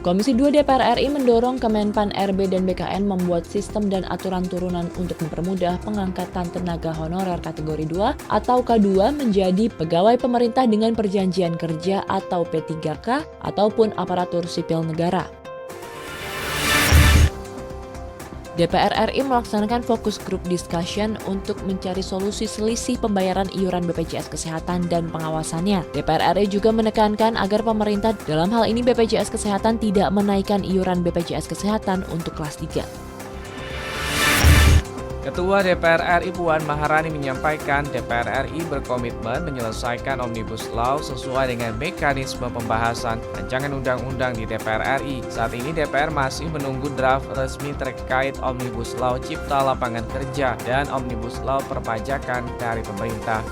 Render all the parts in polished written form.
Komisi 2 DPR RI mendorong Kemenpan RB dan BKN membuat sistem dan aturan turunan untuk mempermudah pengangkatan tenaga honorer kategori 2 atau K2 menjadi pegawai pemerintah dengan perjanjian kerja atau P3K ataupun aparatur sipil negara. DPR RI melaksanakan fokus group discussion untuk mencari solusi selisih pembayaran iuran BPJS Kesehatan dan pengawasannya. DPR RI juga menekankan agar pemerintah, dalam hal ini BPJS Kesehatan, tidak menaikkan iuran BPJS Kesehatan untuk kelas 3. Ketua DPR RI Puan Maharani menyampaikan DPR RI berkomitmen menyelesaikan Omnibus Law sesuai dengan mekanisme pembahasan rancangan undang-undang di DPR RI. Saat ini DPR masih menunggu draft resmi terkait Omnibus Law Cipta Lapangan Kerja dan Omnibus Law Perpajakan dari pemerintah.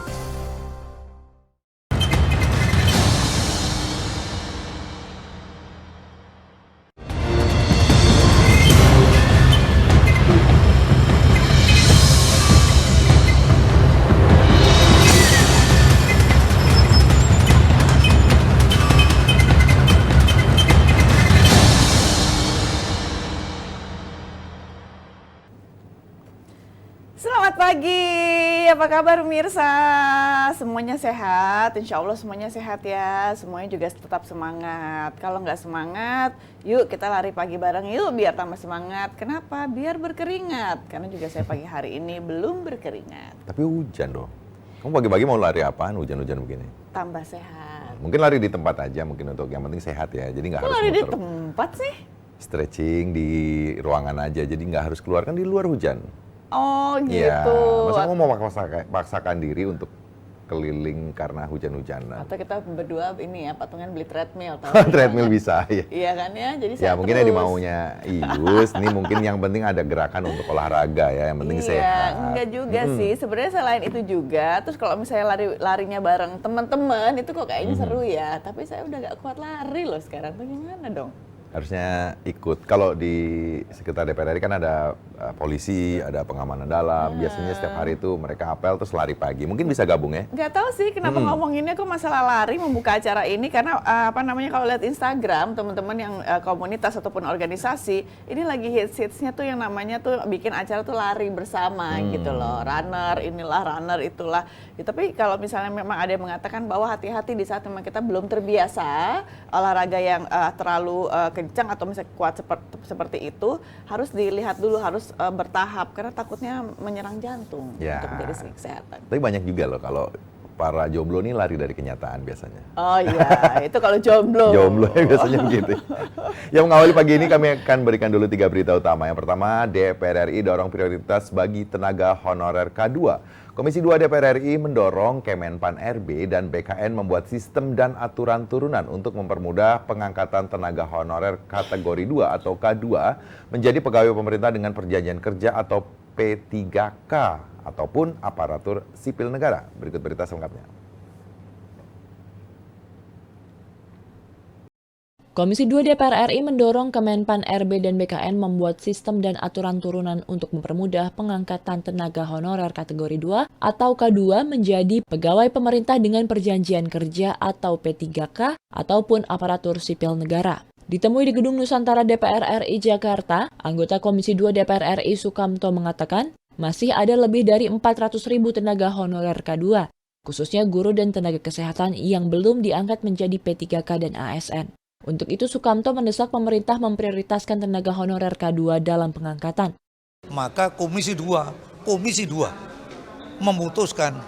Selamat pagi, apa kabar pemirsa? Semuanya sehat, insya Allah semuanya sehat ya. Semuanya juga tetap semangat. Kalau nggak semangat, yuk kita lari pagi bareng yuk biar tambah semangat. Kenapa? Biar berkeringat. Karena juga saya pagi hari ini belum berkeringat. Tapi hujan dong. Kamu pagi-pagi mau lari apaan hujan-hujan begini? Tambah sehat. Mungkin lari di tempat aja mungkin untuk yang penting sehat ya. Jadi nggak harus Lari di muter. tempat sih? Stretching di ruangan aja. Jadi nggak harus keluar, kan di luar hujan. Oh gitu. Iya. Masa kamu mau paksakan diri untuk keliling karena hujan-hujanan? Atau kita berdua ini ya patungan beli treadmill. Tahu Treadmill bisa ya. Iya kan ya, jadi Ya saya mungkin terus. yang dimaunya Ius, ini mungkin yang penting ada gerakan untuk olahraga ya, yang penting Iya, sehat. enggak juga sih. Sebenarnya selain itu juga, terus kalau misalnya larinya bareng teman-teman itu kok kayaknya seru ya. Tapi saya udah nggak kuat lari loh sekarang. Tuh gimana dong? Harusnya ikut. Kalau di sekitar DPR RI kan ada polisi, ada pengamanan dalam. Biasanya setiap hari itu mereka apel terus lari pagi. Mungkin bisa gabung ya? Nggak tahu sih kenapa ngomonginnya kok masalah lari membuka acara ini karena apa namanya kalau lihat Instagram teman-teman yang komunitas ataupun organisasi ini lagi hits-hitsnya tuh yang namanya tuh bikin acara tuh lari bersama gitu loh, runner inilah runner itulah. Ya, tapi kalau misalnya memang ada yang mengatakan bahwa hati-hati di saat memang kita belum terbiasa olahraga yang terlalu kencang atau misalnya kuat seperti itu harus dilihat dulu, harus bertahap karena takutnya menyerang jantung untuk menjadi kesehatan. Tapi banyak juga loh kalau para jomblo ini lari dari kenyataan biasanya. Oh iya, itu kalau jomblo. Jomblo ya biasanya begitu. Yang mengawali pagi ini kami akan berikan dulu 3 berita utama. Yang pertama, DPR RI dorong prioritas bagi tenaga honorer K2. Komisi 2 DPR RI mendorong Kemenpan RB dan BKN membuat sistem dan aturan turunan untuk mempermudah pengangkatan tenaga honorer kategori 2 atau K2 menjadi pegawai pemerintah dengan perjanjian kerja atau P3K ataupun aparatur sipil negara. Berikut berita selengkapnya. Komisi 2 DPR RI mendorong Kemenpan RB dan BKN membuat sistem dan aturan turunan untuk mempermudah pengangkatan tenaga honorer kategori 2 atau K2 menjadi pegawai pemerintah dengan perjanjian kerja atau P3K ataupun aparatur sipil negara. Ditemui di Gedung Nusantara DPR RI Jakarta, anggota Komisi 2 DPR RI Sukamto mengatakan masih ada lebih dari 400.000 tenaga honorer K2, khususnya guru dan tenaga kesehatan yang belum diangkat menjadi P3K dan ASN. Untuk itu Sukamto mendesak pemerintah memprioritaskan tenaga honorer K2 dalam pengangkatan. Maka Komisi 2 memutuskan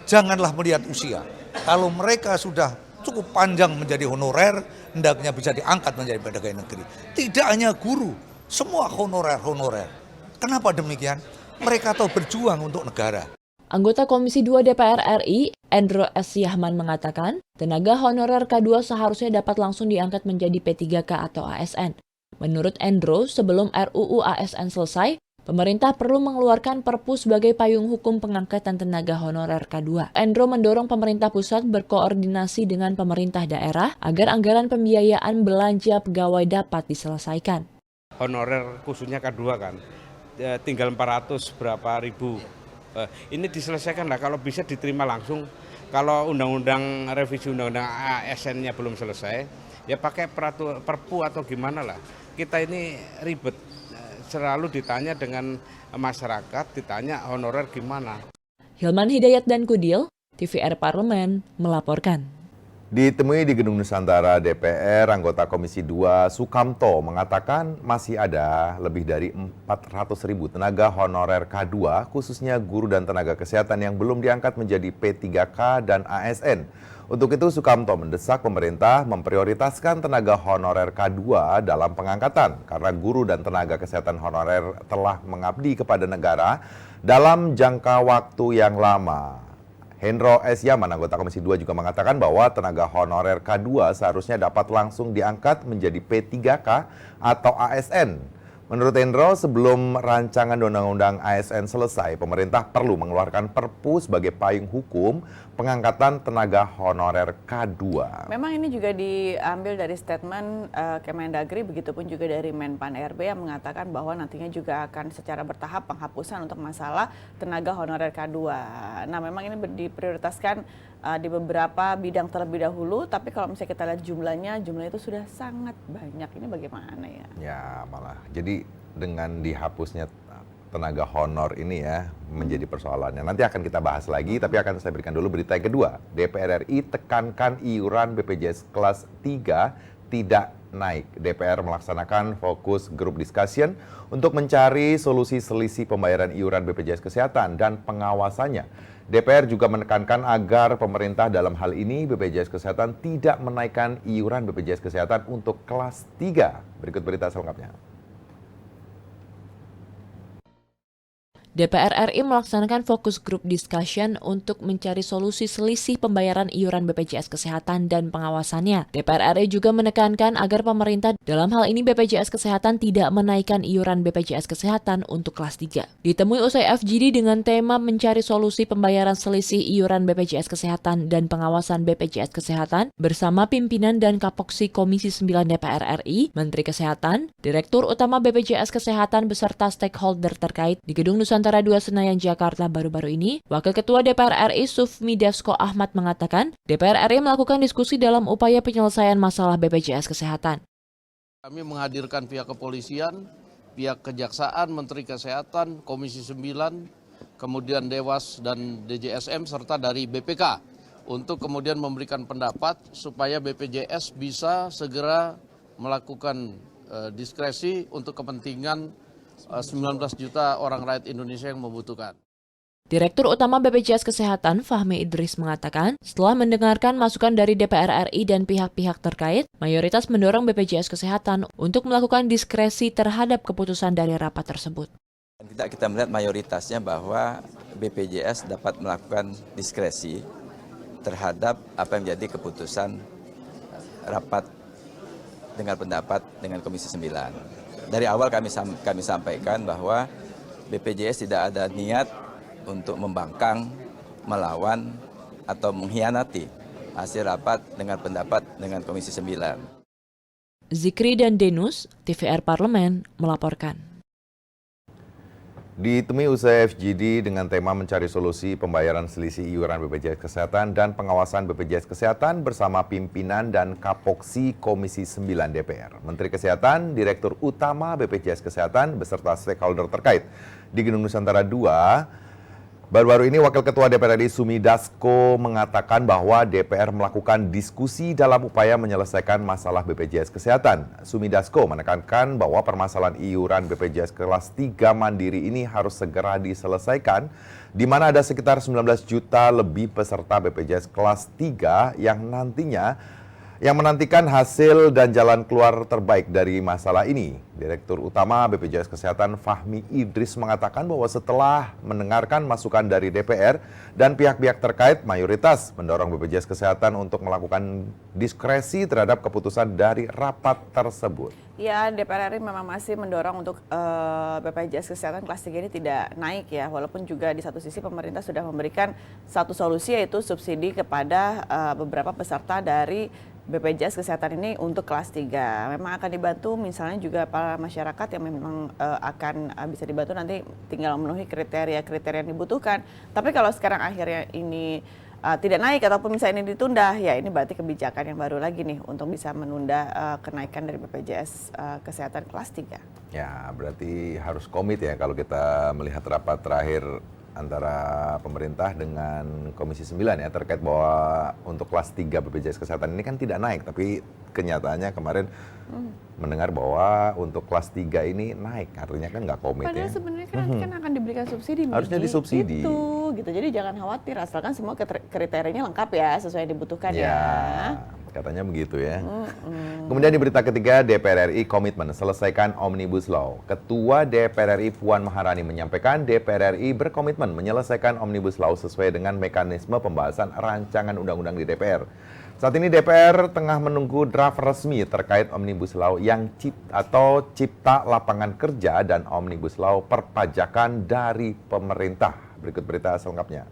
janganlah melihat usia. Kalau mereka sudah cukup panjang menjadi honorer, hendaknya bisa diangkat menjadi pegawai negeri. Tidak hanya guru, semua honorer. Kenapa demikian? Mereka tahu berjuang untuk negara. Anggota Komisi 2 DPR RI, Endro S. Yahman mengatakan, tenaga honorer K2 seharusnya dapat langsung diangkat menjadi P3K atau ASN. Menurut Endro, sebelum RUU ASN selesai, pemerintah perlu mengeluarkan Perpu sebagai payung hukum pengangkatan tenaga honorer K2. Endro mendorong pemerintah pusat berkoordinasi dengan pemerintah daerah agar anggaran pembiayaan belanja pegawai dapat diselesaikan. Honorer khususnya K2 kan, tinggal 400 berapa ribu. Ini diselesaikan lah, kalau bisa diterima langsung. Kalau undang-undang revisi undang-undang ASN-nya belum selesai, ya pakai perpu atau gimana lah. Kita ini ribet, selalu ditanya dengan masyarakat, ditanya honorer gimana. Hilman Hidayat dan Kudil, TVR Parlemen, melaporkan. Ditemui di Gedung Nusantara DPR, anggota Komisi 2 Sukamto mengatakan masih ada lebih dari 400.000 tenaga honorer K2, khususnya guru dan tenaga kesehatan yang belum diangkat menjadi P3K dan ASN. Untuk itu Sukamto mendesak pemerintah memprioritaskan tenaga honorer K2 dalam pengangkatan karena guru dan tenaga kesehatan honorer telah mengabdi kepada negara dalam jangka waktu yang lama. Hendro S. Yaman, anggota Komisi 2 juga mengatakan bahwa tenaga honorer K2 seharusnya dapat langsung diangkat menjadi P3K atau ASN. Menurut Hendro, sebelum rancangan undang-undang ASN selesai, pemerintah perlu mengeluarkan Perpu sebagai payung hukum pengangkatan tenaga honorer K2. Memang ini juga diambil dari statement Kemendagri, begitupun juga dari Menpan RB yang mengatakan bahwa nantinya juga akan secara bertahap penghapusan untuk masalah tenaga honorer K2. Nah, memang ini diprioritaskan di beberapa bidang terlebih dahulu, tapi kalau misalnya kita lihat jumlahnya itu sudah sangat banyak. Ini bagaimana ya? Ya, malah. Jadi dengan dihapusnya tenaga honor ini ya menjadi persoalannya. Nanti akan kita bahas lagi, tapi akan saya berikan dulu berita yang kedua. DPR RI tekankan iuran BPJS kelas 3 tidak naik. DPR melaksanakan fokus group discussion untuk mencari solusi selisih pembayaran iuran BPJS Kesehatan dan pengawasannya. DPR juga menekankan agar pemerintah dalam hal ini BPJS Kesehatan tidak menaikkan iuran BPJS Kesehatan untuk kelas 3. Berikut berita selengkapnya. DPR RI melaksanakan fokus group discussion untuk mencari solusi selisih pembayaran iuran BPJS Kesehatan dan pengawasannya. DPR RI juga menekankan agar pemerintah dalam hal ini BPJS Kesehatan tidak menaikkan iuran BPJS Kesehatan untuk kelas 3. Ditemui usai FGD dengan tema mencari solusi pembayaran selisih iuran BPJS Kesehatan dan pengawasan BPJS Kesehatan bersama pimpinan dan Kapoksi Komisi 9 DPR RI, Menteri Kesehatan, Direktur Utama BPJS Kesehatan beserta stakeholder terkait di Gedung Nusantara 2 Senayan, Jakarta baru-baru ini, Wakil Ketua DPR RI Sufmi Dasko Ahmad mengatakan, DPR RI melakukan diskusi dalam upaya penyelesaian masalah BPJS Kesehatan. Kami menghadirkan pihak kepolisian, pihak kejaksaan, Menteri Kesehatan, Komisi 9, kemudian Dewas dan DJSM, serta dari BPK, untuk kemudian memberikan pendapat supaya BPJS bisa segera melakukan diskresi untuk kepentingan 19 juta orang rakyat Indonesia yang membutuhkan. Direktur Utama BPJS Kesehatan Fahmi Idris mengatakan, setelah mendengarkan masukan dari DPR RI dan pihak-pihak terkait, mayoritas mendorong BPJS Kesehatan untuk melakukan diskresi terhadap keputusan dari rapat tersebut. Kita melihat mayoritasnya bahwa BPJS dapat melakukan diskresi terhadap apa yang menjadi keputusan rapat dengar pendapat dengan Komisi 9. Dari awal kami sampaikan bahwa BPJS tidak ada niat untuk membangkang, melawan, atau mengkhianati hasil rapat dengar pendapat dengan Komisi 9. Zikri dan Denus, TVR Parlemen, melaporkan. Ditemui usai FGD dengan tema mencari solusi pembayaran selisih iuran BPJS Kesehatan dan pengawasan BPJS Kesehatan bersama pimpinan dan Kapoksi Komisi 9 DPR. Menteri Kesehatan, Direktur Utama BPJS Kesehatan beserta stakeholder terkait di Gedung Nusantara 2. Baru-baru ini Wakil Ketua DPR RI Sufmi Dasko mengatakan bahwa DPR melakukan diskusi dalam upaya menyelesaikan masalah BPJS Kesehatan. Sufmi Dasko menekankan bahwa permasalahan iuran BPJS kelas 3 mandiri ini harus segera diselesaikan, di mana ada sekitar 19 juta lebih peserta BPJS kelas 3 yang menantikan hasil dan jalan keluar terbaik dari masalah ini. Direktur Utama BPJS Kesehatan Fahmi Idris mengatakan bahwa setelah mendengarkan masukan dari DPR dan pihak-pihak terkait, mayoritas mendorong BPJS Kesehatan untuk melakukan diskresi terhadap keputusan dari rapat tersebut. Ya, DPR RI memang masih mendorong untuk BPJS Kesehatan kelas 3 ini tidak naik ya, walaupun juga di satu sisi pemerintah sudah memberikan satu solusi, yaitu subsidi kepada beberapa peserta dari BPJS Kesehatan ini untuk kelas 3. Memang akan dibantu misalnya juga para masyarakat yang memang akan bisa dibantu, nanti tinggal memenuhi kriteria-kriteria yang dibutuhkan. Tapi kalau sekarang akhirnya ini tidak naik ataupun misalnya ini ditunda, ya ini berarti kebijakan yang baru lagi nih untuk bisa menunda kenaikan dari BPJS Kesehatan kelas 3. Ya, berarti harus komit ya kalau kita melihat rapat terakhir antara pemerintah dengan Komisi 9 ya terkait bahwa untuk kelas 3 BPJS Kesehatan ini kan tidak naik, tapi kenyataannya kemarin mendengar bahwa untuk kelas 3 ini naik, artinya kan nggak komit. Padahal ya. sebenarnya kan nanti kan akan diberikan subsidi. Harusnya disubsidi. Gitu. Jadi jangan khawatir, asalkan semua kriterianya lengkap ya, sesuai yang dibutuhkan ya. Katanya begitu ya. Kemudian di berita ketiga, DPR RI komitmen selesaikan Omnibus Law. Ketua DPR RI Puan Maharani menyampaikan DPR RI berkomitmen menyelesaikan Omnibus Law sesuai dengan mekanisme pembahasan rancangan undang-undang di DPR. Saat ini DPR tengah menunggu draft resmi terkait Omnibus Law yang Cipta Lapangan Kerja dan Omnibus Law perpajakan dari pemerintah. Berikut berita selengkapnya.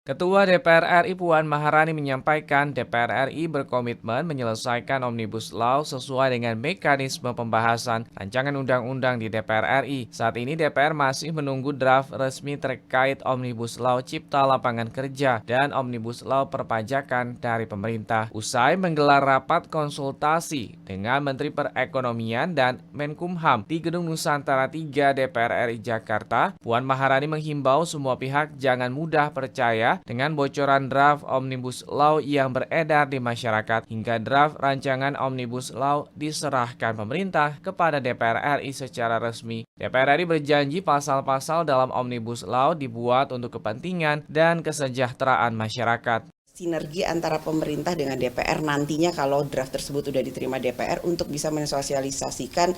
Ketua DPR RI Puan Maharani menyampaikan DPR RI berkomitmen menyelesaikan Omnibus Law sesuai dengan mekanisme pembahasan rancangan undang-undang di DPR RI. Saat ini DPR masih menunggu draft resmi terkait Omnibus Law Cipta Lapangan Kerja dan Omnibus Law perpajakan dari pemerintah. Usai menggelar rapat konsultasi dengan Menteri Perekonomian dan Menkumham di Gedung Nusantara 3 DPR RI Jakarta, Puan Maharani menghimbau semua pihak jangan mudah percaya dengan bocoran draft Omnibus Law yang beredar di masyarakat hingga draft rancangan Omnibus Law diserahkan pemerintah kepada DPR RI secara resmi. DPR RI berjanji pasal-pasal dalam Omnibus Law dibuat untuk kepentingan dan kesejahteraan masyarakat. Sinergi antara pemerintah dengan DPR nantinya kalau draft tersebut sudah diterima DPR untuk bisa mensosialisasikan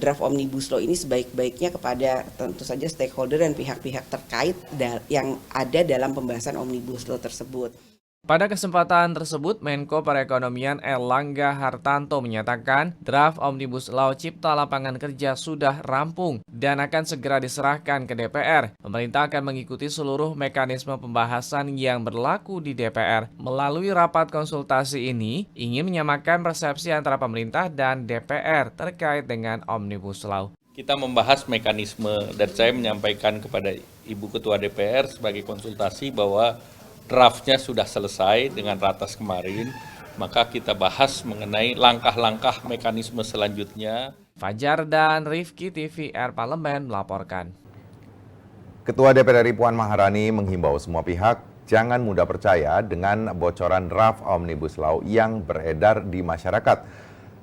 draft Omnibus Law ini sebaik-baiknya kepada tentu saja stakeholder dan pihak-pihak terkait yang ada dalam pembahasan Omnibus Law tersebut. Pada kesempatan tersebut, Menko Perekonomian Erlangga Hartanto menyatakan draft Omnibus Law Cipta Lapangan Kerja sudah rampung dan akan segera diserahkan ke DPR. Pemerintah akan mengikuti seluruh mekanisme pembahasan yang berlaku di DPR. Melalui rapat konsultasi ini, ingin menyamakan persepsi antara pemerintah dan DPR terkait dengan Omnibus Law. Kita membahas mekanisme dan saya menyampaikan kepada Ibu Ketua DPR sebagai konsultasi bahwa draftnya sudah selesai dengan ratas kemarin, maka kita bahas mengenai langkah-langkah mekanisme selanjutnya. Fajar dan Rifki TVR Parlemen melaporkan. Ketua DPR RI Puan Maharani menghimbau semua pihak jangan mudah percaya dengan bocoran draft Omnibus Law yang beredar di masyarakat.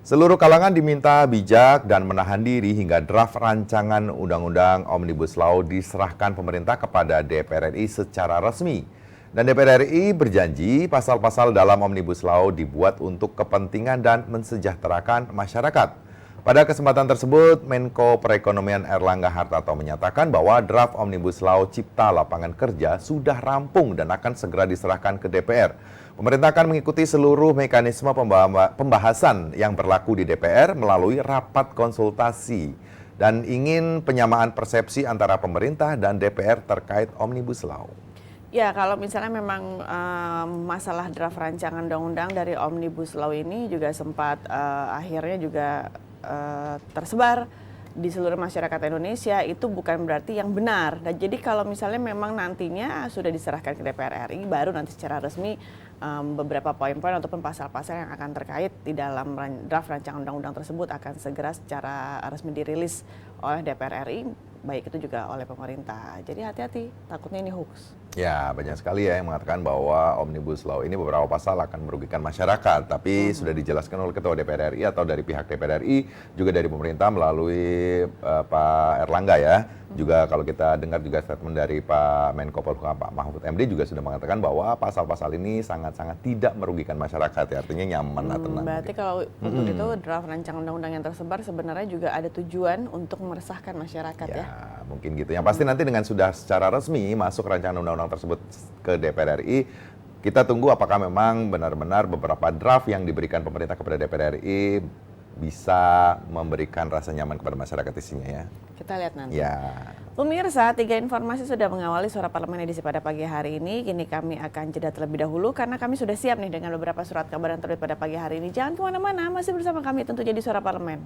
Seluruh kalangan diminta bijak dan menahan diri hingga draft rancangan Undang-Undang Omnibus Law diserahkan pemerintah kepada DPR RI secara resmi. Dan DPR RI berjanji pasal-pasal dalam Omnibus Law dibuat untuk kepentingan dan mensejahterakan masyarakat. Pada kesempatan tersebut, Menko Perekonomian Erlangga Hartarto menyatakan bahwa draft Omnibus Law Cipta Lapangan Kerja sudah rampung dan akan segera diserahkan ke DPR. Pemerintah akan mengikuti seluruh mekanisme pembahasan yang berlaku di DPR melalui rapat konsultasi dan ingin penyamaan persepsi antara pemerintah dan DPR terkait Omnibus Law. Ya, kalau misalnya memang masalah draft rancangan undang-undang dari Omnibus Law ini juga sempat akhirnya juga tersebar di seluruh masyarakat Indonesia, itu bukan berarti yang benar. Nah, jadi kalau misalnya memang nantinya sudah diserahkan ke DPR RI, baru nanti secara resmi beberapa poin-poin ataupun pasal-pasal yang akan terkait di dalam draft rancangan undang-undang tersebut akan segera secara resmi dirilis oleh DPR RI, baik itu juga oleh pemerintah. Jadi hati-hati, takutnya ini hoax. Ya, banyak sekali ya yang mengatakan bahwa Omnibus Law ini beberapa pasal akan merugikan masyarakat. Tapi sudah dijelaskan oleh Ketua DPR RI atau dari pihak DPR RI, juga dari pemerintah melalui Pak Erlangga ya. Juga kalau kita dengar juga statement dari Pak Menko Polhukam Pak Mahfud MD juga sudah mengatakan bahwa pasal-pasal ini sangat-sangat tidak merugikan masyarakat ya, artinya nyaman lah, tenang. Berarti kalau untuk itu draft rancangan undang-undang yang tersebar sebenarnya juga ada tujuan untuk meresahkan masyarakat ya. Mungkin gitu. Yang pasti nanti dengan sudah secara resmi masuk rancangan undang-undang tersebut ke DPR RI, kita tunggu apakah memang benar-benar beberapa draft yang diberikan pemerintah kepada DPR RI bisa memberikan rasa nyaman kepada masyarakat isinya ya. Kita lihat nanti. Ya. Pemirsa, 3 informasi sudah mengawali Suara Parlemen edisi pada pagi hari ini. Kini kami akan jeda terlebih dahulu karena kami sudah siap nih dengan beberapa surat kabar yang terbit pada pagi hari ini. Jangan kemana-mana, masih bersama kami tentunya di Suara Parlemen.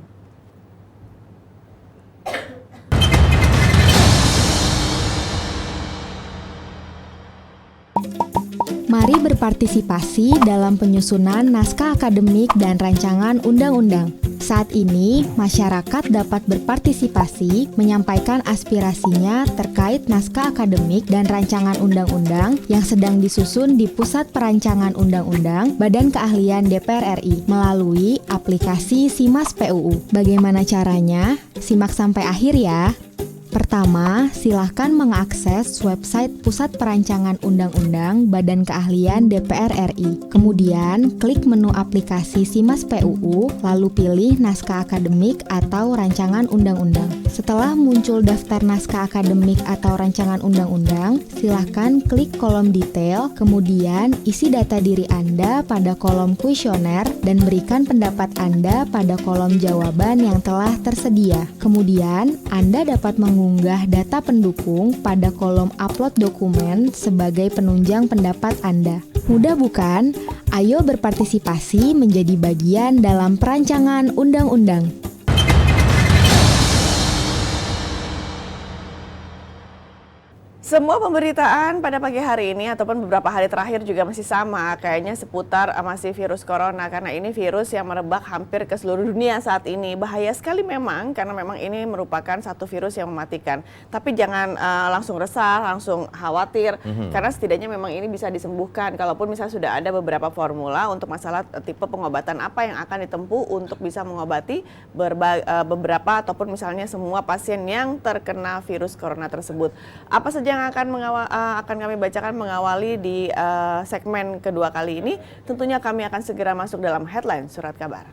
Mari berpartisipasi dalam penyusunan naskah akademik dan rancangan undang-undang. Saat ini, masyarakat dapat berpartisipasi menyampaikan aspirasinya terkait naskah akademik dan rancangan undang-undang yang sedang disusun di Pusat Perancangan Undang-Undang Badan Keahlian DPR RI melalui aplikasi SIMAS PUU. Bagaimana caranya? Simak sampai akhir ya. Pertama, silahkan mengakses website Pusat Perancangan Undang-Undang Badan Keahlian DPR RI. Kemudian, klik menu aplikasi SIMAS PUU, lalu pilih naskah akademik atau rancangan undang-undang. Setelah muncul daftar naskah akademik atau rancangan undang-undang, silahkan klik kolom detail, kemudian isi data diri Anda pada kolom kuesioner dan berikan pendapat Anda pada kolom jawaban yang telah tersedia. Kemudian, Anda dapat mengunggah data pendukung pada kolom upload dokumen sebagai penunjang pendapat Anda. Mudah bukan? Ayo berpartisipasi menjadi bagian dalam perancangan undang-undang. Semua pemberitaan pada pagi hari ini ataupun beberapa hari terakhir juga masih sama, kayaknya seputar masih virus corona, karena ini virus yang merebak hampir ke seluruh dunia saat ini. Bahaya sekali memang, karena memang ini merupakan satu virus yang mematikan. Tapi jangan langsung resah, langsung khawatir, karena setidaknya memang ini bisa disembuhkan. Kalaupun misalnya sudah ada beberapa formula untuk masalah tipe pengobatan apa yang akan ditempuh untuk bisa mengobati beberapa ataupun misalnya semua pasien yang terkena virus corona tersebut. Apa saja yang akan kami bacakan mengawali di segmen kedua kali ini. Tentunya kami akan segera masuk dalam headline Surat Kabar.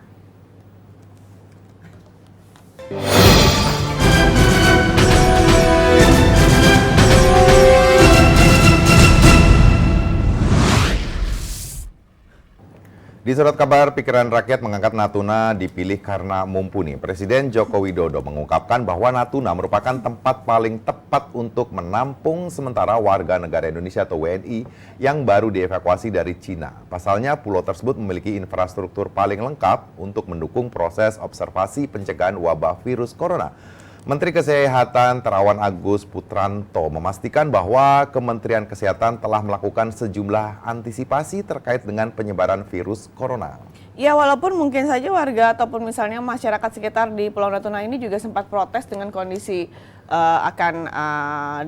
Di Surat Kabar, Pikiran Rakyat mengangkat Natuna dipilih karena mumpuni. Presiden Joko Widodo mengungkapkan bahwa Natuna merupakan tempat paling tepat untuk menampung sementara warga negara Indonesia atau WNI yang baru dievakuasi dari Cina. Pasalnya, pulau tersebut memiliki infrastruktur paling lengkap untuk mendukung proses observasi pencegahan wabah virus corona. Menteri Kesehatan Terawan Agus Putranto memastikan bahwa Kementerian Kesehatan telah melakukan sejumlah antisipasi terkait dengan penyebaran virus corona. Ya, walaupun mungkin saja warga ataupun misalnya masyarakat sekitar di Pulau Natuna ini juga sempat protes dengan kondisi akan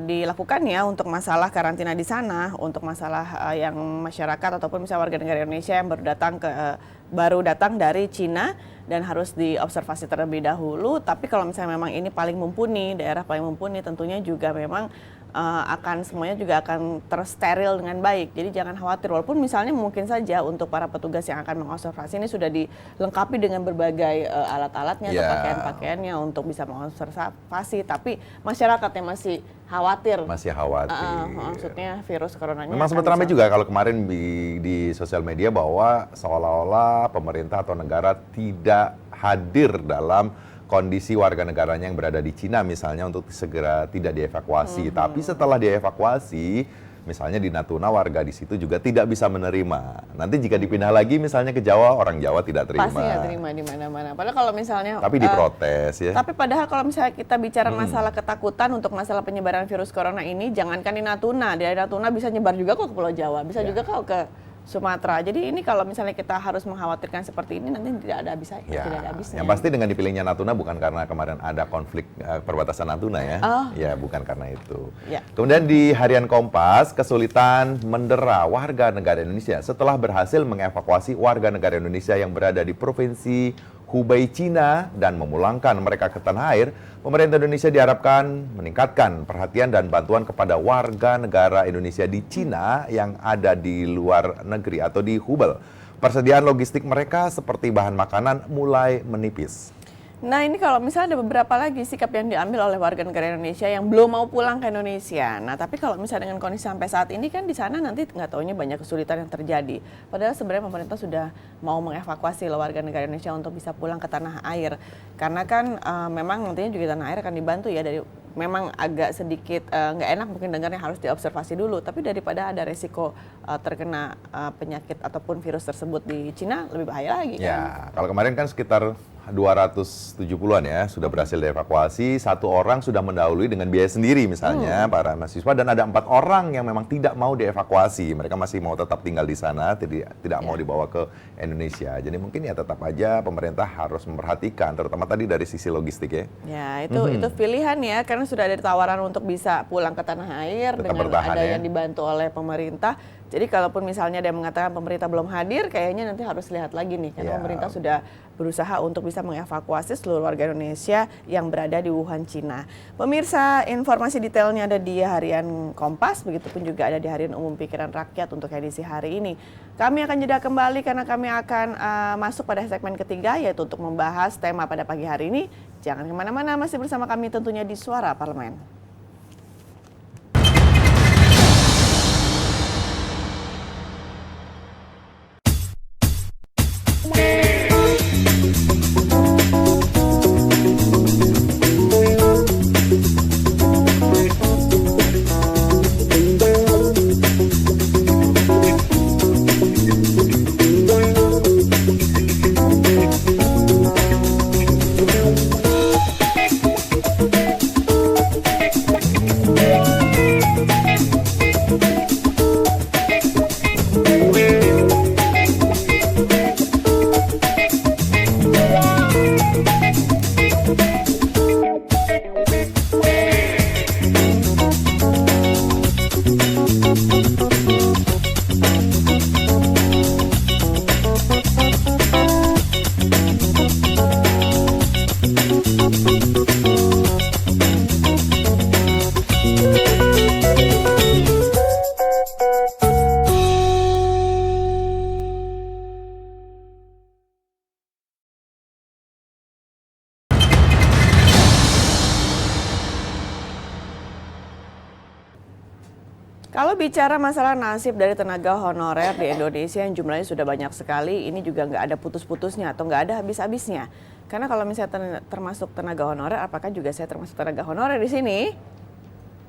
dilakukannya untuk masalah karantina di sana, untuk masalah yang masyarakat ataupun misalnya warga negara Indonesia yang baru datang dari Cina dan harus diobservasi terlebih dahulu. Tapi kalau misalnya memang ini paling mumpuni, daerah paling mumpuni, tentunya juga memang semuanya juga akan tersteril dengan baik. Jadi jangan khawatir, walaupun misalnya mungkin saja untuk para petugas yang akan mengobservasi ini sudah dilengkapi dengan berbagai alat-alatnya atau pakaian-pakaiannya untuk bisa mengobservasi, tapi masyarakat yang masih khawatir. Maksudnya virus coronanya. Memang sempat ramai juga kalau kemarin di sosial media bahwa seolah-olah pemerintah atau negara tidak hadir dalam kondisi warga negaranya yang berada di Cina misalnya untuk segera tidak dievakuasi. Tapi setelah dievakuasi, misalnya di Natuna, warga di situ juga tidak bisa menerima. Nanti jika dipindah lagi misalnya ke Jawa, orang Jawa tidak terima. Pasti nggak terima di mana-mana. Padahal kalau misalnya tapi diprotes ya. Tapi padahal kalau misalnya kita bicara masalah ketakutan untuk masalah penyebaran virus corona ini, jangankan di Natuna, di Natuna bisa nyebar juga kok ke Pulau Jawa, bisa juga kok ke Sumatera. Jadi ini kalau misalnya kita harus mengkhawatirkan seperti ini, nanti tidak ada habisnya. Tidak ada habisnya. Yang pasti dengan dipilihnya Natuna bukan karena kemarin ada konflik perbatasan Natuna ya. Ya, bukan karena itu. Kemudian di Harian Kompas, kesulitan mendera warga negara Indonesia setelah berhasil mengevakuasi warga negara Indonesia yang berada di Provinsi Hubei, Cina dan memulangkan mereka ke tanah air. Pemerintah Indonesia diharapkan meningkatkan perhatian dan bantuan kepada warga negara Indonesia di Cina yang ada di luar negeri atau di Hubei. Persediaan logistik mereka seperti bahan makanan mulai menipis. Nah, ini kalau misalnya ada beberapa lagi sikap yang diambil oleh warga negara Indonesia yang belum mau pulang ke Indonesia. Nah, tapi kalau misalnya dengan kondisi sampai saat ini kan di sana nanti nggak taunya banyak kesulitan yang terjadi. Padahal sebenarnya pemerintah sudah mau mengevakuasi warga negara Indonesia untuk bisa pulang ke tanah air. Karena kan memang nantinya juga tanah air akan dibantu ya dari memang agak sedikit nggak enak mungkin dengarnya harus diobservasi dulu. Tapi daripada ada resiko terkena penyakit ataupun virus tersebut di Cina lebih bahaya lagi kan. Ya, kalau kemarin kan sekitar 270-an ya sudah berhasil dievakuasi. 1 orang sudah mendahului dengan biaya sendiri misalnya para mahasiswa, dan ada 4 orang yang memang tidak mau dievakuasi. Mereka masih mau tetap tinggal di sana, tidak mau dibawa ke Indonesia. Jadi mungkin ya tetap aja pemerintah harus memperhatikan, terutama tadi dari sisi logistik ya. Ya itu pilihan ya, karena sudah ada tawaran untuk bisa pulang ke tanah air Tetap dengan bertahan ada ya. yang dibantu oleh pemerintah. Jadi kalaupun misalnya ada yang mengatakan pemerintah belum hadir, kayaknya nanti harus lihat lagi nih, karena pemerintah sudah berusaha untuk bisa mengevakuasi seluruh warga Indonesia yang berada di Wuhan, Cina. Pemirsa, informasi detailnya ada di Harian Kompas, begitupun juga ada di Harian Umum Pikiran Rakyat untuk edisi hari ini. Kami akan jeda kembali karena kami akan masuk pada segmen ketiga, yaitu untuk membahas tema pada pagi hari ini. Jangan kemana-mana, masih bersama kami tentunya di Suara Parlemen. Kalau bicara masalah nasib dari tenaga honorer di Indonesia yang jumlahnya sudah banyak sekali, ini juga nggak ada putus-putusnya atau nggak ada habis-habisnya. Karena kalau misalnya termasuk tenaga honorer, apakah juga saya termasuk tenaga honorer di sini?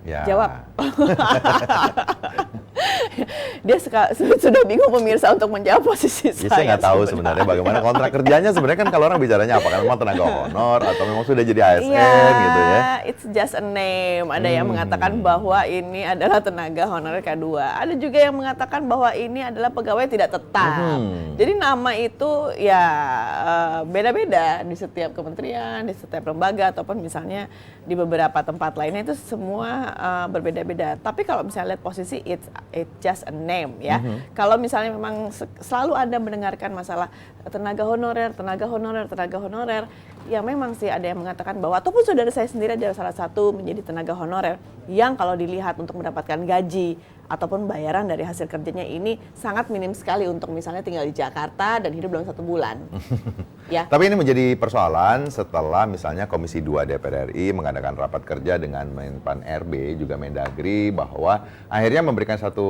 Ya. Jawab. Dia sudah bingung pemirsa untuk menjawab posisi Ya, saya nggak tahu sebenarnya bagaimana kontrak kerjanya. Sebenarnya kan kalau orang bicaranya apa? Kan memang tenaga honor atau memang sudah jadi ASN gitu ya? It's just a name. Ada yang mengatakan bahwa ini adalah tenaga honorer K2. Ada juga yang mengatakan bahwa ini adalah pegawai tidak tetap. Jadi nama itu ya beda-beda di setiap kementerian, di setiap lembaga, ataupun misalnya di beberapa tempat lainnya itu semua berbeda-beda. Tapi kalau misalnya lihat posisi, it's just a name ya. Kalau misalnya memang selalu Anda mendengarkan masalah tenaga honorer, ya memang sih ada yang mengatakan bahwa, ataupun saudara saya sendiri adalah salah satu menjadi tenaga honorer yang kalau dilihat untuk mendapatkan gaji ataupun bayaran dari hasil kerjanya ini sangat minim sekali untuk misalnya tinggal di Jakarta dan hidup dalam 1 bulan. Ya. Tapi ini menjadi persoalan setelah misalnya Komisi 2 DPR RI mengadakan rapat kerja dengan Menpan RB juga Mendagri, bahwa akhirnya memberikan satu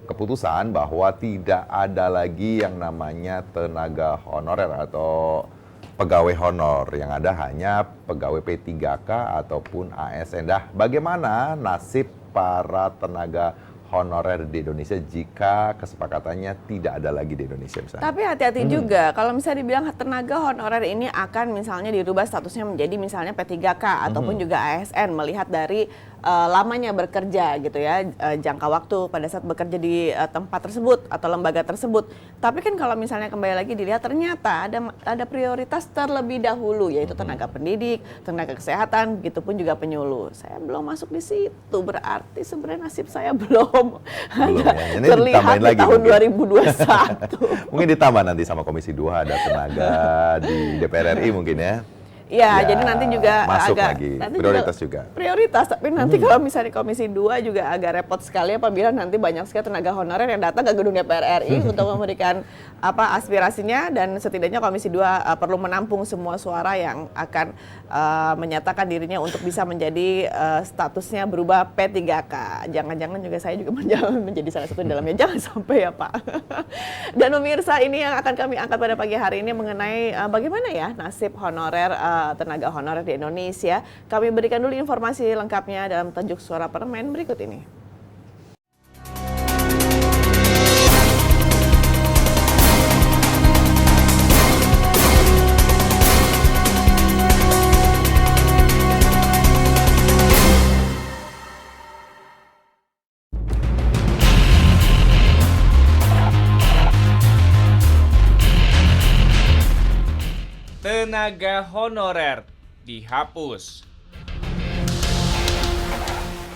keputusan bahwa tidak ada lagi yang namanya tenaga honorer atau pegawai honor, yang ada hanya pegawai P3K ataupun ASN. Bagaimana nasib para tenaga honorer di Indonesia jika kesepakatannya tidak ada lagi di Indonesia misalnya? Tapi hati-hati juga, kalau misalnya dibilang tenaga honorer ini akan misalnya dirubah statusnya menjadi misalnya P3K ataupun juga ASN, melihat dari lamanya bekerja gitu ya, jangka waktu pada saat bekerja di tempat tersebut atau lembaga tersebut. Tapi kan kalau misalnya kembali lagi dilihat, ternyata ada prioritas terlebih dahulu, yaitu tenaga pendidik, tenaga kesehatan, begitupun juga penyuluh. Saya belum masuk di situ, berarti sebenarnya nasib saya belum ada ya. Ini terlihat di lagi tahun mungkin. 2021. Mungkin ditambah nanti sama Komisi 2 ada tenaga di DPR RI mungkin ya. Ya, jadi nanti juga masuk agak lagi, nanti prioritas juga. Prioritas, tapi nanti kalau misalnya Komisi 2 juga agak repot sekali apabila nanti banyak sekali tenaga honorer yang datang ke gedung DPR RI untuk memberikan aspirasinya, dan setidaknya Komisi 2 perlu menampung semua suara yang akan menyatakan dirinya untuk bisa menjadi statusnya berubah P3K. Jangan-jangan juga saya juga menjadi salah satu di dalamnya. Jangan sampai ya Pak. Dan pemirsa, ini yang akan kami angkat pada pagi hari ini mengenai bagaimana ya nasib honorer tenaga honorer di Indonesia. Kami berikan dulu informasi lengkapnya dalam tajuk Suara Parlemen berikut ini. tenaga honorer dihapus.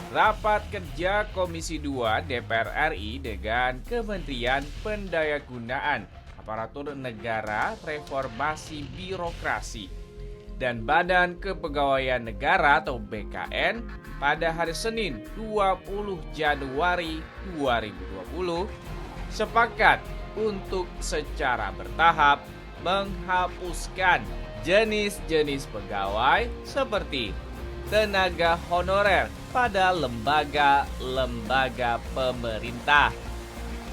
Rapat kerja Komisi 2 DPR RI dengan Kementerian Pendayagunaan Aparatur Negara Reformasi Birokrasi dan Badan Kepegawaian Negara atau BKN pada hari Senin 20 Januari 2020 sepakat untuk secara bertahap menghapuskan jenis-jenis pegawai seperti tenaga honorer pada lembaga-lembaga pemerintah.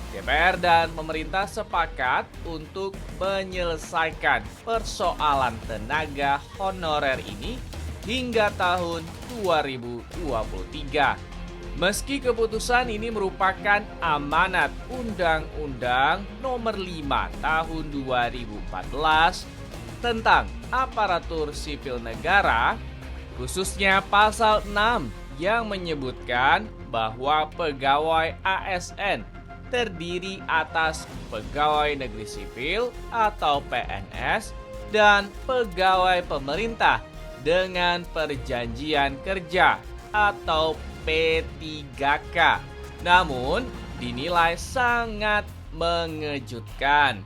DPR dan pemerintah sepakat untuk menyelesaikan persoalan tenaga honorer ini hingga tahun 2023. Meski keputusan ini merupakan amanat Undang-Undang Nomor 5 Tahun 2014 tentang aparatur sipil negara, khususnya pasal 6 yang menyebutkan bahwa pegawai ASN terdiri atas pegawai negeri sipil atau PNS dan pegawai pemerintah dengan perjanjian kerja atau P3K. Namun dinilai sangat mengejutkan,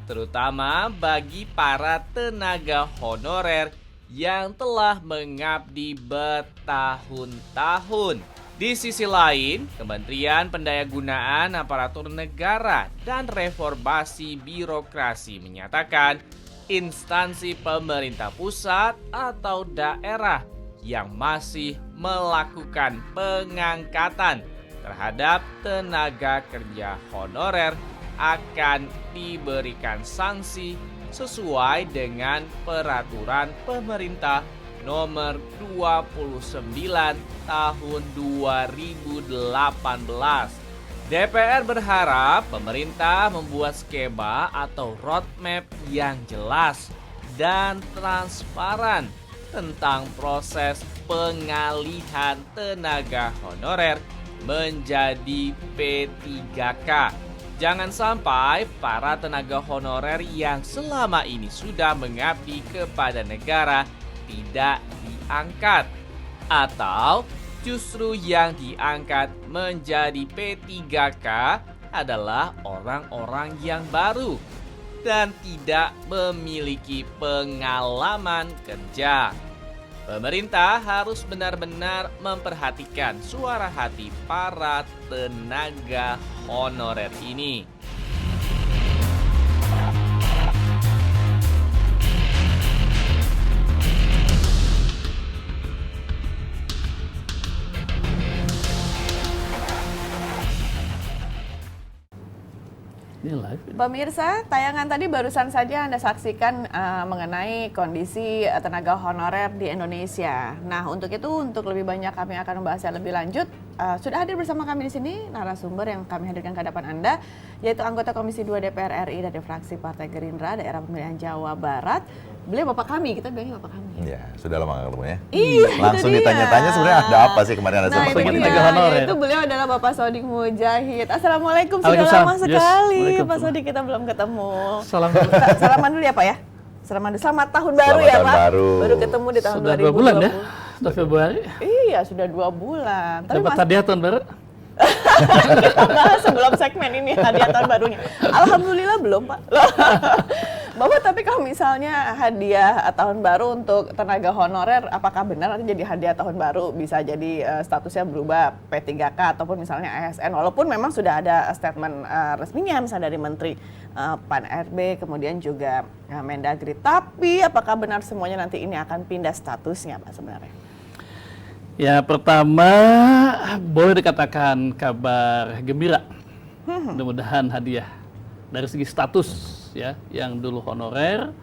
terutama bagi para tenaga honorer yang telah mengabdi bertahun-tahun. Di sisi lain, Kementerian Pendayagunaan Aparatur Negara dan Reformasi Birokrasi menyatakan instansi pemerintah pusat atau daerah yang masih melakukan pengangkatan terhadap tenaga kerja honorer akan diberikan sanksi sesuai dengan peraturan pemerintah nomor 29 tahun 2018. DPR berharap pemerintah membuat skema atau roadmap yang jelas dan transparan tentang proses pengalihan tenaga honorer menjadi P3K. Jangan sampai para tenaga honorer yang selama ini sudah mengabdi kepada negara tidak diangkat, atau justru yang diangkat menjadi P3K adalah orang-orang yang baru dan tidak memiliki pengalaman kerja. Pemerintah harus benar-benar memperhatikan suara hati para tenaga honorer ini. Pemirsa, tayangan tadi barusan saja Anda saksikan mengenai kondisi tenaga honorer di Indonesia. Nah, untuk itu, untuk lebih banyak kami akan membahasnya lebih lanjut. Sudah hadir bersama kami di sini narasumber yang kami hadirkan ke hadapan Anda, yaitu anggota Komisi 2 DPR RI dari fraksi Partai Gerindra daerah pemilihan Jawa Barat. Beliau bapak kami, kita bilangnya bapak kami. Iya, sudah lama nggak ketemu ya. Iya, langsung ditanya-tanya sebenarnya ada apa sih kemarin ada sama tenaga honorer. Itu beliau adalah Bapak Sodik Mujahid. Assalamualaikum, sudah lama sekali Pak Sodik kita belum ketemu. Salaman dulu ya Pak ya. Salaman dulu. Selamat tahun baru ya Pak. Baru ketemu di tahun 2020. Sudah 2 bulan ya, Februari. Iya, sudah 2 bulan. Dapat hadiah tahun baru? Kita bahas sebelum segmen ini hadiah tahun barunya. Alhamdulillah belum Pak. Bapak, tapi kalau misalnya hadiah tahun baru untuk tenaga honorer, apakah benar nanti jadi hadiah tahun baru bisa jadi statusnya berubah P3K ataupun misalnya ASN, walaupun memang sudah ada statement resminya misalnya dari Menteri Pan RB kemudian juga Mendagri, tapi apakah benar semuanya nanti ini akan pindah statusnya Pak sebenarnya? Ya, pertama boleh dikatakan kabar gembira. Mudah-mudahan hadiah dari segi status ya, yang dulu honorer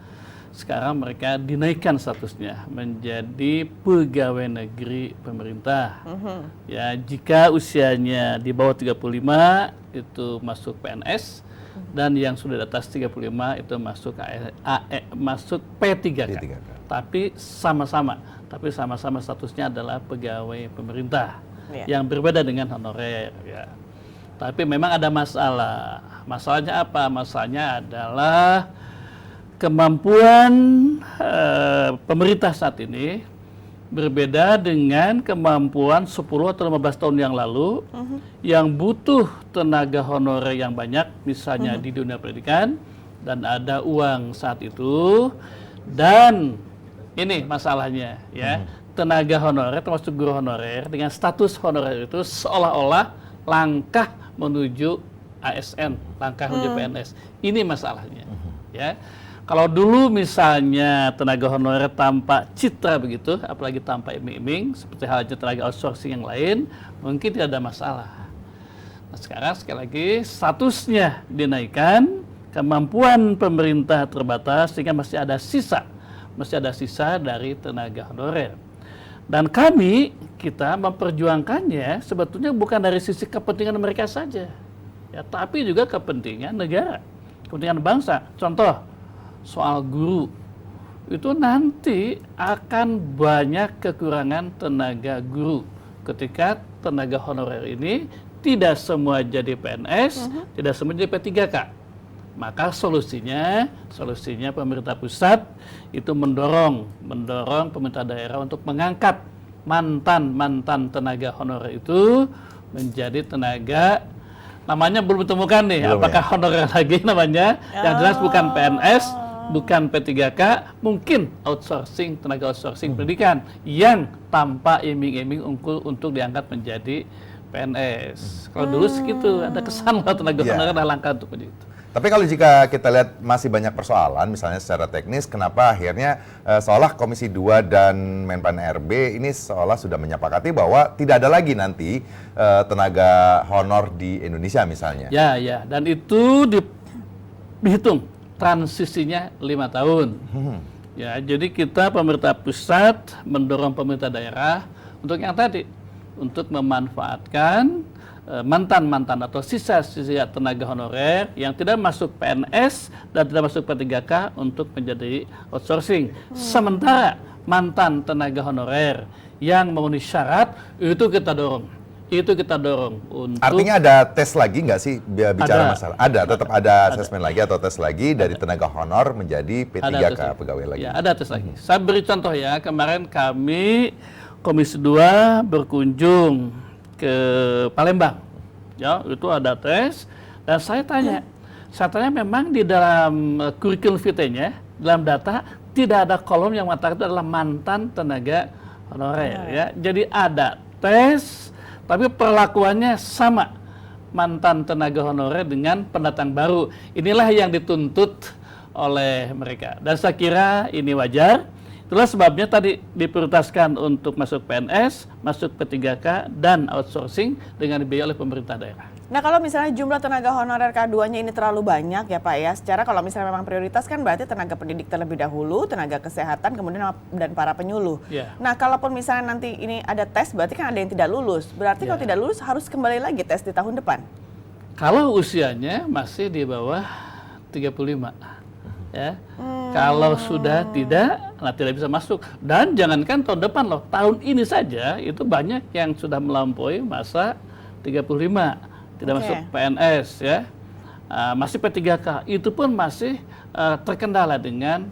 sekarang mereka dinaikkan statusnya menjadi pegawai negeri pemerintah. Ya, jika usianya di bawah 35 itu masuk PNS dan yang sudah di atas 35 itu masuk P3K. Tapi sama-sama statusnya adalah pegawai pemerintah yang berbeda dengan honorer ya. Tapi memang ada masalah. Masalahnya apa? Masalahnya adalah kemampuan pemerintah saat ini berbeda dengan kemampuan 10 atau 15 tahun yang lalu yang butuh tenaga honorer yang banyak, misalnya di dunia pendidikan, dan ada uang saat itu. Dan ini masalahnya ya, tenaga honorer termasuk guru honorer dengan status honorer itu seolah-olah langkah menuju ASN, langkah menuju PNS. Ini masalahnya ya. Kalau dulu misalnya tenaga honorer tanpa citra begitu, apalagi tanpa iming-iming, seperti halnya tenaga outsourcing yang lain, mungkin tidak ada masalah. Nah, sekarang sekali lagi statusnya dinaikkan, kemampuan pemerintah terbatas, sehingga masih ada sisa dari tenaga honorer. Dan kita memperjuangkannya sebetulnya bukan dari sisi kepentingan mereka saja, ya, tapi juga kepentingan negara, kepentingan bangsa. Contoh, soal guru, itu nanti akan banyak kekurangan tenaga guru ketika tenaga honorer ini tidak semua jadi PNS, tidak semua jadi P3K. Maka solusinya pemerintah pusat itu mendorong pemerintah daerah untuk mengangkat mantan tenaga honorer itu menjadi tenaga, namanya belum ditemukan nih, apakah honorer lagi namanya, yang jelas bukan PNS, bukan P3K, mungkin tenaga outsourcing pendidikan yang tanpa iming-iming untuk diangkat menjadi PNS. Kalau dulu segitu, ada kesan lah tenaga honorer adalah langkah untuk begitu. Tapi kalau jika kita lihat masih banyak persoalan, misalnya secara teknis, kenapa akhirnya seolah Komisi 2 dan Menpan RB ini seolah sudah menyepakati bahwa tidak ada lagi nanti tenaga honor di Indonesia misalnya? Ya, dan itu dihitung transisinya 5 tahun. Ya, jadi kita pemerintah pusat mendorong pemerintah daerah untuk yang tadi, untuk memanfaatkan mantan atau sisa-sisa tenaga honorer yang tidak masuk PNS dan tidak masuk P3K untuk menjadi outsourcing. Sementara mantan tenaga honorer yang memenuhi syarat itu kita dorong. Untuk... Artinya ada tes lagi nggak sih bicara masalah? Tetap ada asesmen lagi atau tes lagi dari tenaga honor menjadi P3K pegawai lagi? Ya, ada tes lagi. Saya beri contoh ya, kemarin kami Komisi 2 berkunjung ke Palembang. Ya, itu ada tes dan saya tanya memang di dalam kurikulum vitae-nya, dalam data tidak ada kolom yang mengatakan itu adalah mantan tenaga honorer ya. Jadi ada tes tapi perlakuannya sama mantan tenaga honorer dengan pendatang baru. Inilah yang dituntut oleh mereka. Dan saya kira ini wajar. Itulah sebabnya tadi diprioritaskan untuk masuk PNS, masuk P3K, dan outsourcing dengan dibiayai oleh pemerintah daerah. Nah, kalau misalnya jumlah tenaga honorer K2-nya ini terlalu banyak ya Pak ya, secara kalau misalnya memang prioritas kan berarti tenaga pendidik terlebih dahulu, tenaga kesehatan, kemudian dan para penyuluh. Nah, kalaupun misalnya nanti ini ada tes, berarti kan ada yang tidak lulus. Berarti kalau tidak lulus harus kembali lagi tes di tahun depan? Kalau usianya masih di bawah 35. Ya. Kalau sudah tidak bisa masuk. Dan jangankan tahun depan loh, tahun ini saja itu banyak yang sudah melampaui masa 35. Tidak masuk PNS ya, masih P3K, itu pun masih terkendala dengan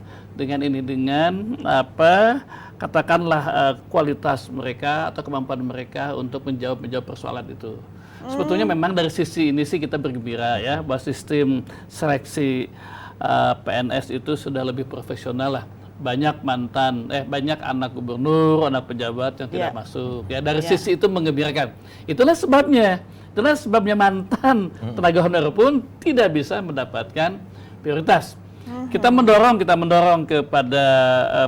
katakanlah kualitas mereka atau kemampuan mereka untuk menjawab persoalan itu. Sebetulnya memang dari sisi ini sih kita bergembira ya, bahwa sistem seleksi PNS itu sudah lebih profesional lah. Banyak banyak anak gubernur, anak pejabat yang tidak masuk ya, dari sisi itu menggembirakan. Itulah sebabnya mantan tenaga honorer pun tidak bisa mendapatkan prioritas. Kita mendorong kepada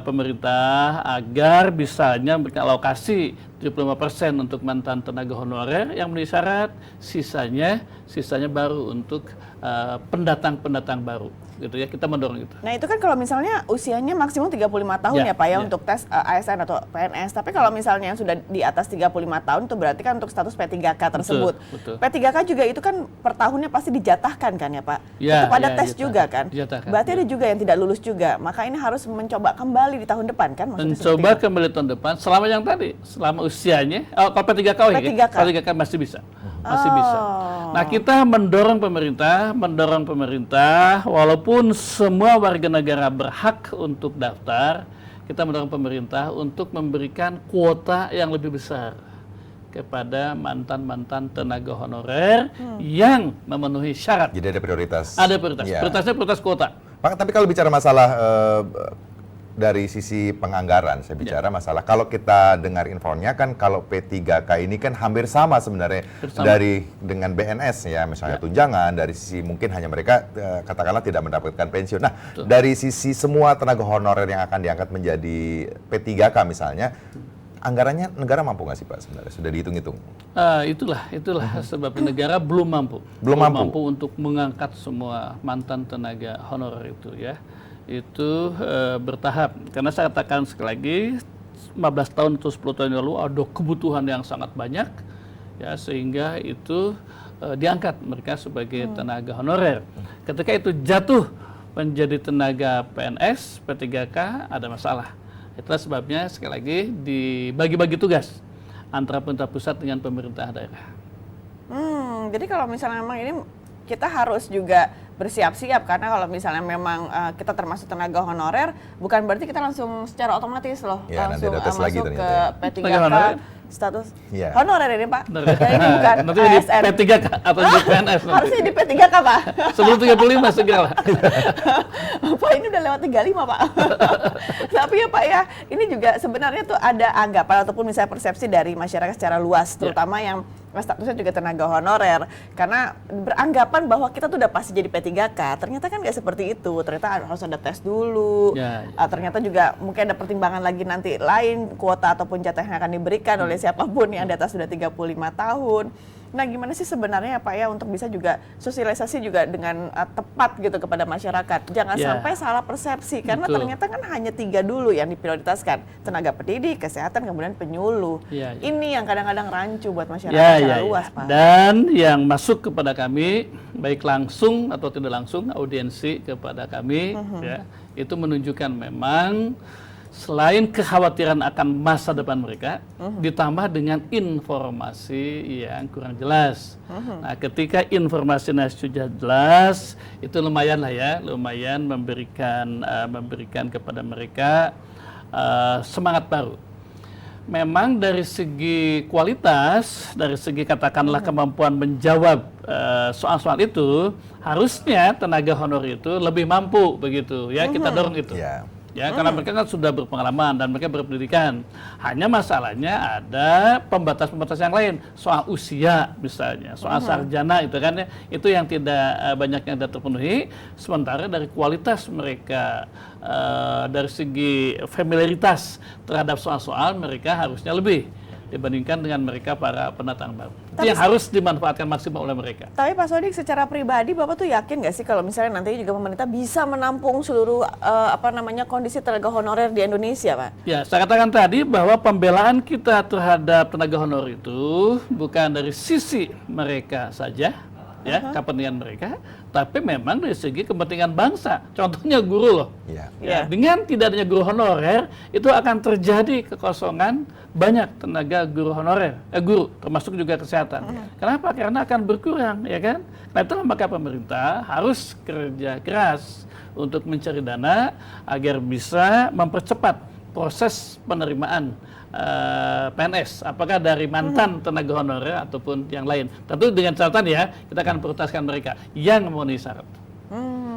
pemerintah agar bisanya memberikan alokasi 75% untuk mantan tenaga honorer yang memenuhi syarat, sisanya baru untuk pendatang baru. Gitu ya, kita mendorong itu. Nah, itu kan kalau misalnya usianya maksimum 35 tahun ya Pak ya untuk tes ASN atau PNS. Tapi kalau misalnya yang sudah di atas 35 tahun itu berarti kan untuk status P3K tersebut. Betul. P3K juga itu kan per tahunnya pasti dijatahkan kan ya Pak? Ya, itu pada tes juga kan? Dijatahkan. Berarti ada juga yang tidak lulus juga. Maka ini harus mencoba kembali di tahun depan kan? Mencoba kembali tahun depan selama yang tadi, selama usianya, kalau P3K masih bisa. Nah, kita mendorong pemerintah, walaupun semua warga negara berhak untuk daftar, kita mendorong pemerintah untuk memberikan kuota yang lebih besar kepada mantan-mantan tenaga honorer yang memenuhi syarat. Jadi ada prioritas. Ada prioritas. Ya. Prioritasnya prioritas kuota. Pak, tapi kalau bicara masalah dari sisi penganggaran, saya bicara masalah kalau kita dengar infonya kan kalau P3K ini kan hampir sama sebenarnya dengan BNS ya, misalnya tunjangan, dari sisi mungkin hanya mereka katakanlah tidak mendapatkan pensiun. Nah, dari sisi semua tenaga honorer yang akan diangkat menjadi P3K misalnya, anggarannya negara mampu nggak sih Pak sebenarnya? Sudah dihitung-hitung? Itulah sebab negara belum mampu untuk mengangkat semua mantan tenaga honorer itu ya. Itu bertahap, karena saya katakan sekali lagi 15 tahun atau 10 tahun yang lalu ada kebutuhan yang sangat banyak ya, sehingga itu diangkat mereka sebagai tenaga honorer. Ketika itu jatuh menjadi tenaga PNS, P3K, ada masalah. Itulah sebabnya sekali lagi dibagi-bagi tugas antara pemerintah pusat dengan pemerintah daerah. Jadi kalau misalnya memang ini kita harus juga bersiap-siap, karena kalau misalnya memang kita termasuk tenaga honorer, bukan berarti kita langsung secara otomatis loh langsung masuk ke P3K status honorer ini Pak. Ini bukan nanti di P3K atau di PNS. Harusnya di P3K Pak. Sebelum 35 segera. Pak ini udah lewat 35 Pak. Tapi ya Pak ya, ini juga sebenarnya tuh ada anggapan ataupun misalnya persepsi dari masyarakat secara luas, terutama yang statusnya juga tenaga honorer, karena beranggapan bahwa kita tuh udah pasti jadi P3K. Ternyata kan nggak seperti itu, ternyata harus ada tes dulu, ternyata juga mungkin ada pertimbangan lagi nanti lain, kuota ataupun jatah yang akan diberikan oleh siapapun yang di atas sudah 35 tahun. Nah, gimana sih sebenarnya Pak ya untuk bisa juga sosialisasi juga dengan tepat gitu kepada masyarakat. Jangan sampai salah persepsi, karena ternyata kan hanya 3 dulu yang diprioritaskan. Tenaga pendidik, kesehatan, kemudian penyuluh. Ini yang kadang-kadang rancu buat masyarakat secara luas Pak. Dan yang masuk kepada kami, baik langsung atau tidak langsung, audiensi kepada kami, ya, itu menunjukkan memang selain kekhawatiran akan masa depan mereka, ditambah dengan informasi yang kurang jelas. Nah, ketika informasinya sudah jelas, itu lumayan lah ya, lumayan memberikan kepada mereka semangat baru. Memang dari segi kualitas, dari segi katakanlah kemampuan menjawab soal-soal itu, harusnya tenaga honor itu lebih mampu begitu ya, kita dorong itu. Ya, karena mereka kan sudah berpengalaman dan mereka berpendidikan. Hanya masalahnya ada pembatas-pembatas yang lain, soal usia misalnya, soal sarjana itu kan ya, itu yang tidak banyak yang tidak terpenuhi. Sementara dari kualitas mereka, dari segi familiaritas terhadap soal-soal, mereka harusnya lebih dibandingkan dengan mereka para pendatang baru. Itu yang harus dimanfaatkan maksimal oleh mereka. Tapi Pak Sodik, secara pribadi Bapak tuh yakin nggak sih kalau misalnya nanti juga pemerintah bisa menampung seluruh kondisi tenaga honorer di Indonesia, Pak? Ya, saya katakan tadi bahwa pembelaan kita terhadap tenaga honor itu bukan dari sisi mereka saja, ya, kepentingan mereka, tapi memang dari segi kepentingan bangsa. Contohnya guru loh. Ya, dengan tidak adanya guru honorer, itu akan terjadi kekosongan banyak tenaga guru honorer, guru termasuk juga kesehatan. Kenapa? Karena akan berkurang, ya kan? Nah, itulah maka pemerintah harus kerja keras untuk mencari dana agar bisa mempercepat proses penerimaan PNS, apakah dari mantan tenaga honorer ataupun yang lain. Tentu dengan catatan ya, kita akan prioritaskan mereka yang memenuhi syarat.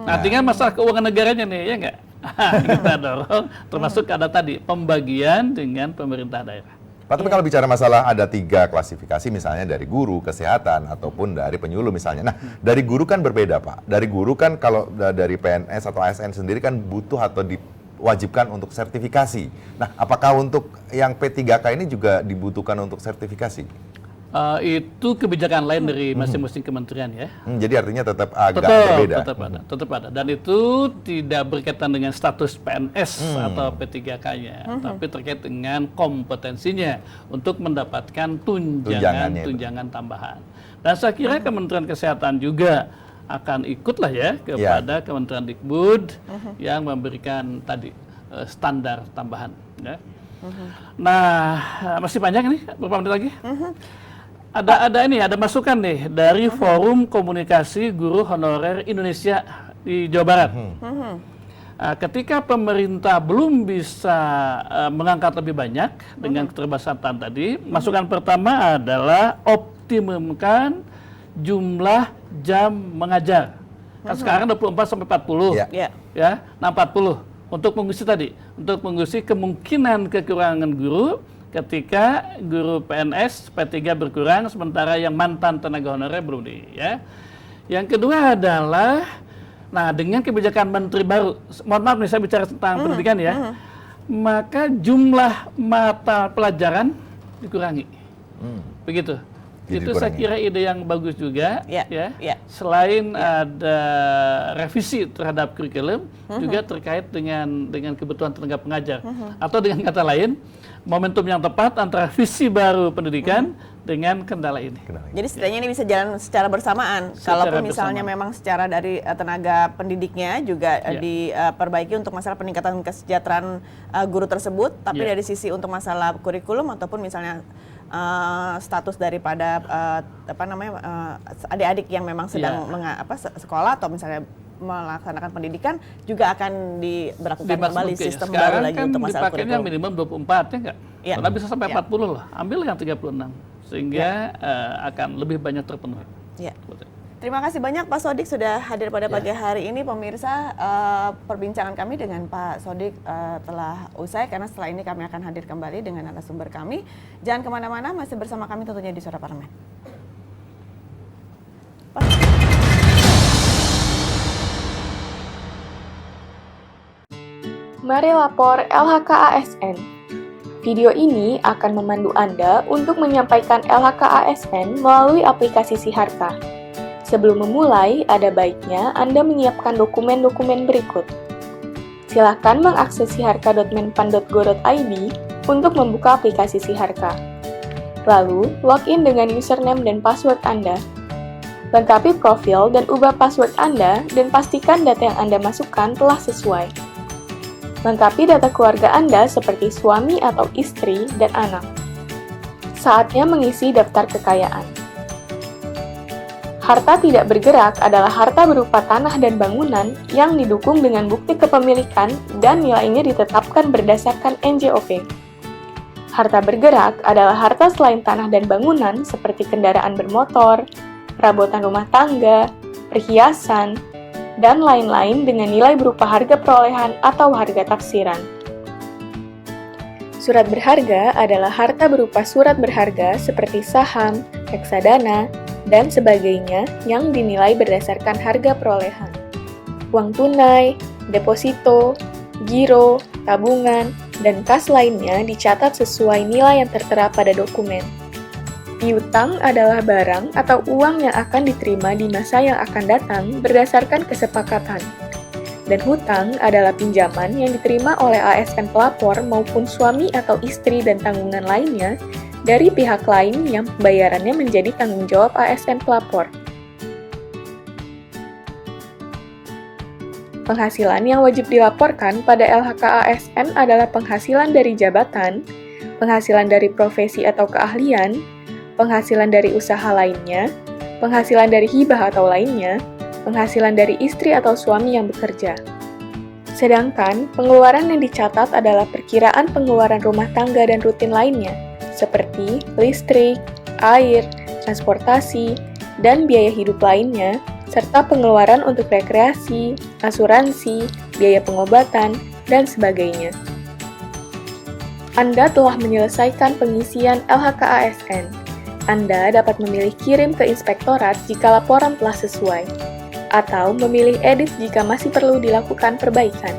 Nah, tinggal masalah keuangan negaranya nih, ya enggak? Kita dorong, termasuk ada tadi pembagian dengan pemerintah daerah. Pak, tapi kalau bicara masalah ada 3 klasifikasi, misalnya dari guru, kesehatan, ataupun dari penyuluh misalnya. Nah, dari guru kan berbeda Pak. Dari guru kan kalau dari PNS atau ASN sendiri kan butuh atau diwajibkan untuk sertifikasi. Nah, apakah untuk yang P3K ini juga dibutuhkan untuk sertifikasi? Itu kebijakan lain dari masing-masing kementerian ya. Jadi artinya tetap agak berbeda. Tetap ada. Dan itu tidak berkaitan dengan status PNS atau P3K-nya, tapi terkait dengan kompetensinya untuk mendapatkan tunjangan tambahan. Dan saya kira Kementerian Kesehatan juga akan ikutlah ya kepada Kementerian Dikbud yang memberikan tadi standar tambahan. Ya. Nah, masih panjang nih, beberapa menit lagi. Ada masukan nih dari Forum Komunikasi Guru Honorer Indonesia di Jawa Barat. Ketika pemerintah belum bisa mengangkat lebih banyak dengan keterbatasan tadi, masukan pertama adalah optimumkan jumlah jam mengajar. Kan sekarang 24 sampai 40. Ya. Nah, 40 untuk mengusir kemungkinan kekurangan guru ketika guru PNS P3 berkurang sementara yang mantan tenaga honorer belum ya. Yang kedua adalah dengan kebijakan menteri baru, mohon maaf nih saya bicara tentang pendidikan ya, maka jumlah mata pelajaran dikurangi. Begitu. Itu saya kira ide yang bagus juga ya. Selain ada revisi terhadap kurikulum juga terkait dengan kebutuhan tenaga pengajar atau dengan kata lain momentum yang tepat antara visi baru pendidikan dengan kendala ini. Jadi setidaknya ini bisa jalan secara bersamaan. Kalaupun misalnya memang secara dari tenaga pendidiknya juga diperbaiki untuk masalah peningkatan kesejahteraan guru tersebut, tapi dari sisi untuk masalah kurikulum ataupun misalnya status daripada adik-adik yang memang sedang sekolah atau misalnya melaksanakan pendidikan juga akan diberlakukan kembali sistem baru lagi untuk masalah kurikulum. Sekarang kan dipakainya minimum 24 ya enggak? Karena bisa sampai 40 lah. Ambil yang 36 sehingga akan lebih banyak terpenuhi. Terima kasih banyak Pak Sodik sudah hadir pada pagi hari ini. Pemirsa, perbincangan kami dengan Pak Sodik telah usai karena setelah ini kami akan hadir kembali dengan narasumber kami. Jangan kemana-mana, masih bersama kami tentunya di Suara Parlemen. Mari lapor LHK-ASN. Video ini akan memandu Anda untuk menyampaikan LHK-ASN melalui aplikasi Siharka. Sebelum memulai, ada baiknya Anda menyiapkan dokumen-dokumen berikut. Silakan mengakses siharka.menpan.go.id untuk membuka aplikasi Siharka. Lalu, login dengan username dan password Anda. Lengkapi profil dan ubah password Anda dan pastikan data yang Anda masukkan telah sesuai. Lengkapi data keluarga Anda seperti suami atau istri dan anak. Saatnya mengisi daftar kekayaan. Harta tidak bergerak adalah harta berupa tanah dan bangunan yang didukung dengan bukti kepemilikan dan nilainya ditetapkan berdasarkan NJOP. Harta bergerak adalah harta selain tanah dan bangunan seperti kendaraan bermotor, perabotan rumah tangga, perhiasan, dan lain-lain dengan nilai berupa harga perolehan atau harga tafsiran. Surat berharga adalah harta berupa surat berharga seperti saham, reksadana, dan sebagainya yang dinilai berdasarkan harga perolehan. Uang tunai, deposito, giro, tabungan, dan kas lainnya dicatat sesuai nilai yang tertera pada dokumen. Piutang adalah barang atau uang yang akan diterima di masa yang akan datang berdasarkan kesepakatan. Dan hutang adalah pinjaman yang diterima oleh ASN pelapor maupun suami atau istri dan tanggungan lainnya dari pihak lain yang pembayarannya menjadi tanggung jawab ASN pelapor. Penghasilan yang wajib dilaporkan pada LHK-ASN adalah penghasilan dari jabatan, penghasilan dari profesi atau keahlian, penghasilan dari usaha lainnya, penghasilan dari hibah atau lainnya, penghasilan dari istri atau suami yang bekerja. Sedangkan, pengeluaran yang dicatat adalah perkiraan pengeluaran rumah tangga dan rutin lainnya, seperti listrik, air, transportasi, dan biaya hidup lainnya, serta pengeluaran untuk rekreasi, asuransi, biaya pengobatan, dan sebagainya. Anda telah menyelesaikan pengisian LHK-ASN. Anda dapat memilih kirim ke inspektorat jika laporan telah sesuai, atau memilih edit jika masih perlu dilakukan perbaikan.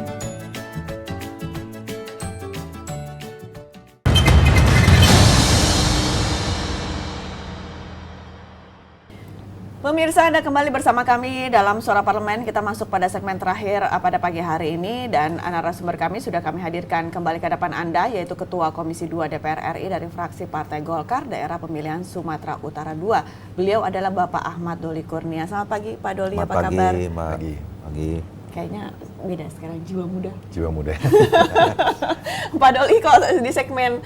Pemirsa, Anda kembali bersama kami dalam Suara Parlemen. Kita masuk pada segmen terakhir pada pagi hari ini dan narasumber kami sudah kami hadirkan kembali ke hadapan Anda, yaitu Ketua Komisi 2 DPR RI dari fraksi Partai Golkar Daerah Pemilihan Sumatera Utara 2. Beliau adalah Bapak Ahmad Doli Kurnia. Selamat pagi Pak Doli, apa kabar? Pagi. Kayaknya beda sekarang, jiwa muda. Jiwa muda. Pak Doli, kalau di segmen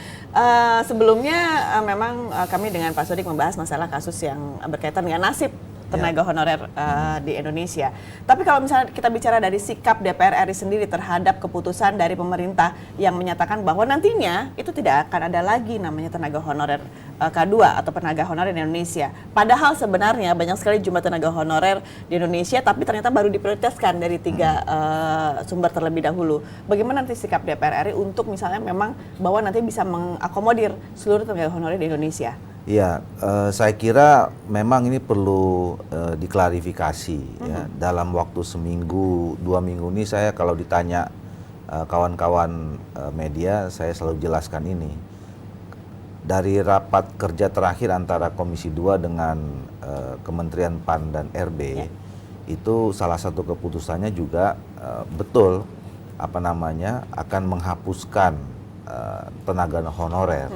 sebelumnya memang kami dengan Pak Sodik membahas masalah kasus yang berkaitan dengan nasib tenaga honorer di Indonesia. Tapi kalau misalnya kita bicara dari sikap DPR RI sendiri terhadap keputusan dari pemerintah yang menyatakan bahwa nantinya itu tidak akan ada lagi namanya tenaga honorer K2 atau tenaga honorer di Indonesia. Padahal sebenarnya banyak sekali jumlah tenaga honorer di Indonesia, tapi ternyata baru diprioritaskan dari 3 sumber terlebih dahulu. Bagaimana nanti sikap DPR RI untuk misalnya memang bahwa nanti bisa mengakomodir seluruh tenaga honorer di Indonesia? Ya, saya kira memang ini perlu diklarifikasi ya. Dalam waktu seminggu, 2 minggu ini saya kalau ditanya kawan-kawan media, saya selalu jelaskan ini. Dari rapat kerja terakhir antara Komisi 2 dengan Kementerian PAN dan RB, itu salah satu keputusannya juga betul akan menghapuskan tenaga honorer.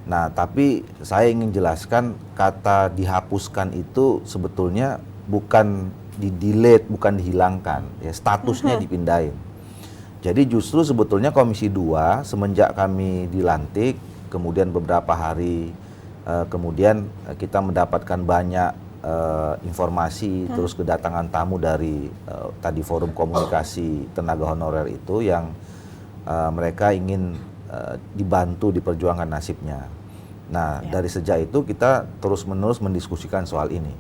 Nah, tapi saya ingin jelaskan kata dihapuskan itu sebetulnya bukan di-delete, bukan dihilangkan, ya statusnya dipindahin. Jadi justru sebetulnya Komisi 2 semenjak kami dilantik, kemudian beberapa hari kemudian kita mendapatkan banyak informasi, terus kedatangan tamu dari tadi forum komunikasi tenaga honorer itu yang mereka ingin dibantu diperjuangkan nasibnya. Nah, dari sejak itu kita terus-menerus mendiskusikan soal ini.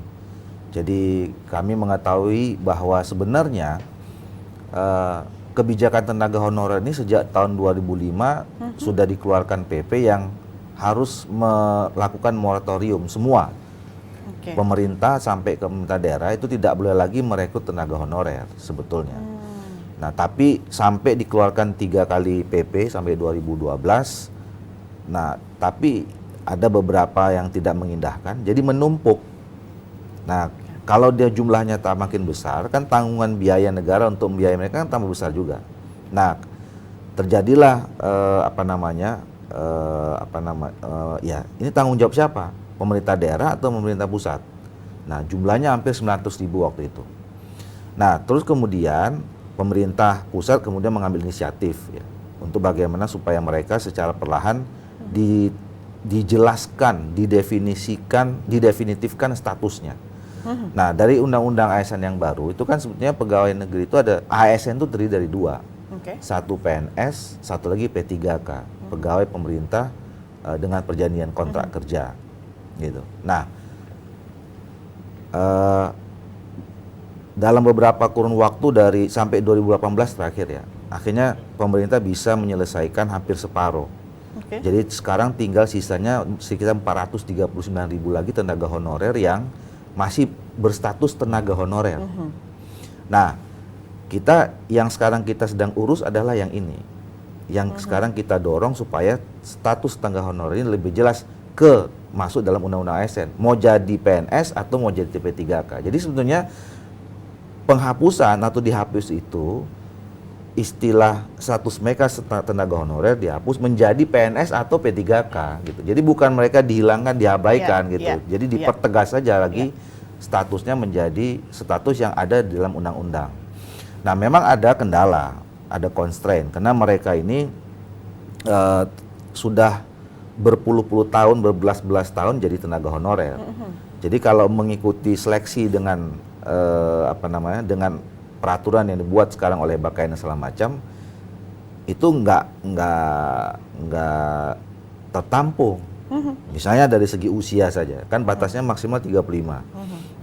Jadi kami mengetahui bahwa sebenarnya kebijakan tenaga honorer ini sejak tahun 2005 sudah dikeluarkan PP yang harus melakukan moratorium semua. Pemerintah sampai ke pemerintah daerah itu tidak boleh lagi merekrut tenaga honorer sebetulnya. Nah, tapi sampai dikeluarkan 3 kali PP sampai 2012. Nah, tapi ada beberapa yang tidak mengindahkan, jadi menumpuk. Nah, kalau dia jumlahnya makin besar, kan tanggungan biaya negara untuk membiayai mereka kan tambah besar juga. Nah, terjadilah ya ini tanggung jawab siapa? Pemerintah daerah atau pemerintah pusat? Nah, jumlahnya hampir 900.000 waktu itu. Nah, terus kemudian pemerintah pusat kemudian mengambil inisiatif ya, untuk bagaimana supaya mereka secara perlahan dijelaskan, didefinitifkan statusnya. Nah, dari undang-undang ASN yang baru itu kan sebetulnya pegawai negeri itu ada ASN itu terdiri dari 2. Satu PNS, satu lagi P3K, pegawai pemerintah dengan perjanjian kontrak kerja. Gitu. Nah, dalam beberapa kurun waktu dari sampai 2018 terakhir ya, akhirnya pemerintah bisa menyelesaikan hampir separuh. Jadi sekarang tinggal sisanya sekitar 439.000 lagi tenaga honorer yang masih berstatus tenaga honorer. Nah, yang sekarang kita sedang urus adalah yang ini. Yang sekarang kita dorong supaya status tenaga honorer ini lebih jelas masuk dalam undang-undang ASN. Mau jadi PNS atau mau jadi P3K. Jadi sebetulnya penghapusan atau dihapus itu istilah status mereka tenaga honorer dihapus menjadi PNS atau P3K gitu. Jadi bukan mereka dihilangkan, diabaikan gitu. Jadi dipertegas saja lagi statusnya menjadi status yang ada di dalam undang-undang. Nah, memang ada kendala, ada constraint karena mereka ini sudah berpuluh-puluh tahun, berbelas-belas tahun jadi tenaga honorer. Jadi kalau mengikuti seleksi dengan dengan peraturan yang dibuat sekarang oleh Bakain dan segala macam itu nggak tertampung. Misalnya dari segi usia saja, kan batasnya maksimal 35.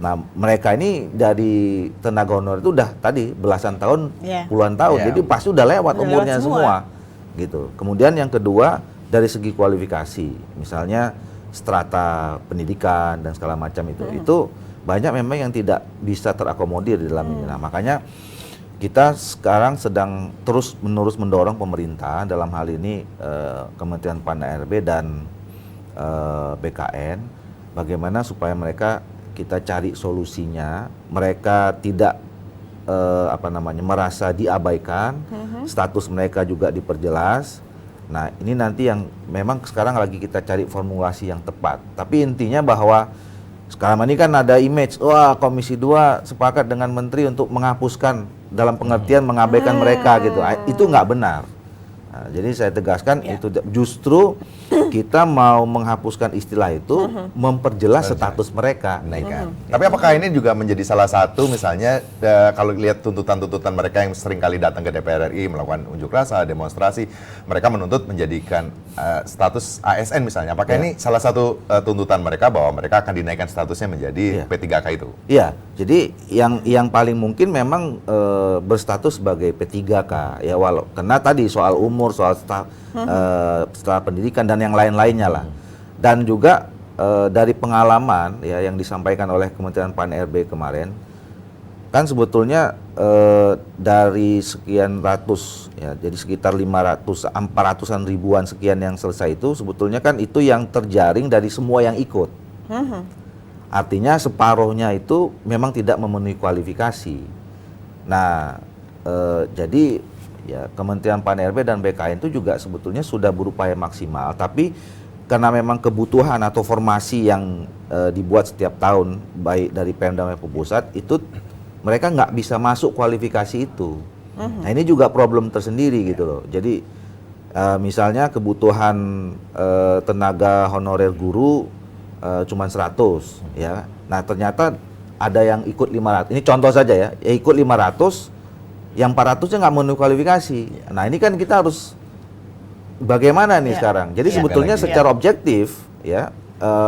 Nah, mereka ini dari tenaga honorer itu udah tadi belasan tahun, puluhan tahun, jadi pasti udah lewat umurnya semua. Gitu. Kemudian yang kedua dari segi kualifikasi, misalnya strata pendidikan dan segala macam itu banyak memang yang tidak bisa terakomodir di dalam ini. Nah, makanya kita sekarang sedang terus-menerus mendorong pemerintah dalam hal ini Kementerian PAN RB dan BKN bagaimana supaya mereka kita cari solusinya, mereka tidak merasa diabaikan, status mereka juga diperjelas. Nah, ini nanti yang memang sekarang lagi kita cari formulasi yang tepat. Tapi intinya bahwa sekarang ini kan ada image, wah Komisi 2 sepakat dengan Menteri untuk menghapuskan dalam pengertian mengabaikan mereka gitu. Itu nggak benar. Nah, jadi saya tegaskan itu justru kita mau menghapuskan istilah itu, memperjelas status mereka. Tapi apakah ini juga menjadi salah satu misalnya kalau lihat tuntutan-tuntutan mereka yang sering kali datang ke DPR RI melakukan unjuk rasa, demonstrasi, mereka menuntut menjadikan status ASN misalnya. Apakah ini salah satu tuntutan mereka bahwa mereka akan dinaikkan statusnya menjadi P3K itu? Iya, jadi yang paling mungkin memang berstatus sebagai P3K ya, karena tadi soal umur, soal setelah pendidikan dan yang lain-lainnya lah. Dan juga dari pengalaman ya yang disampaikan oleh Kementerian PAN-RB kemarin, kan sebetulnya dari sekian ratus ya, jadi sekitar 400-an ribuan sekian yang selesai itu sebetulnya kan itu yang terjaring dari semua yang ikut. Artinya separuhnya itu memang tidak memenuhi kualifikasi. Nah, jadi ya Kementerian PAN-RB dan BKN itu juga sebetulnya sudah berupaya maksimal, tapi karena memang kebutuhan atau formasi yang dibuat setiap tahun baik dari Pemda maupun pusat itu mereka nggak bisa masuk kualifikasi itu. Nah ini juga problem tersendiri gitu loh. Jadi misalnya kebutuhan tenaga honorer guru cuma 100 ya. Nah ternyata ada yang ikut 500. Ini contoh saja ya, ikut 500. Yang 400-nya nggak memenuhi kualifikasi. Nah ini kan kita harus bagaimana nih sekarang. Jadi sebetulnya secara objektif ya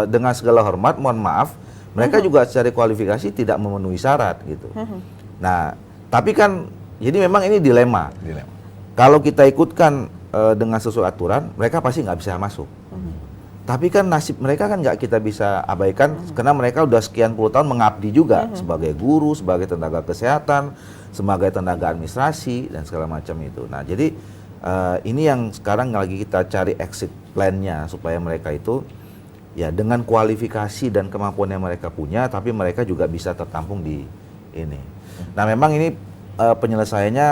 dengan segala hormat, mohon maaf, mereka juga secara kualifikasi tidak memenuhi syarat gitu. Nah tapi kan jadi memang ini dilema. Kalau kita ikutkan dengan sesuai aturan, mereka pasti nggak bisa masuk. Tapi kan nasib mereka kan nggak kita bisa abaikan karena mereka udah sekian puluh tahun mengabdi juga sebagai guru, sebagai tenaga kesehatan, sebagai tenaga administrasi dan segala macam itu. Nah jadi ini yang sekarang lagi kita cari exit plan-nya supaya mereka itu ya dengan kualifikasi dan kemampuan yang mereka punya, tapi mereka juga bisa tertampung di ini. Nah memang ini penyelesaiannya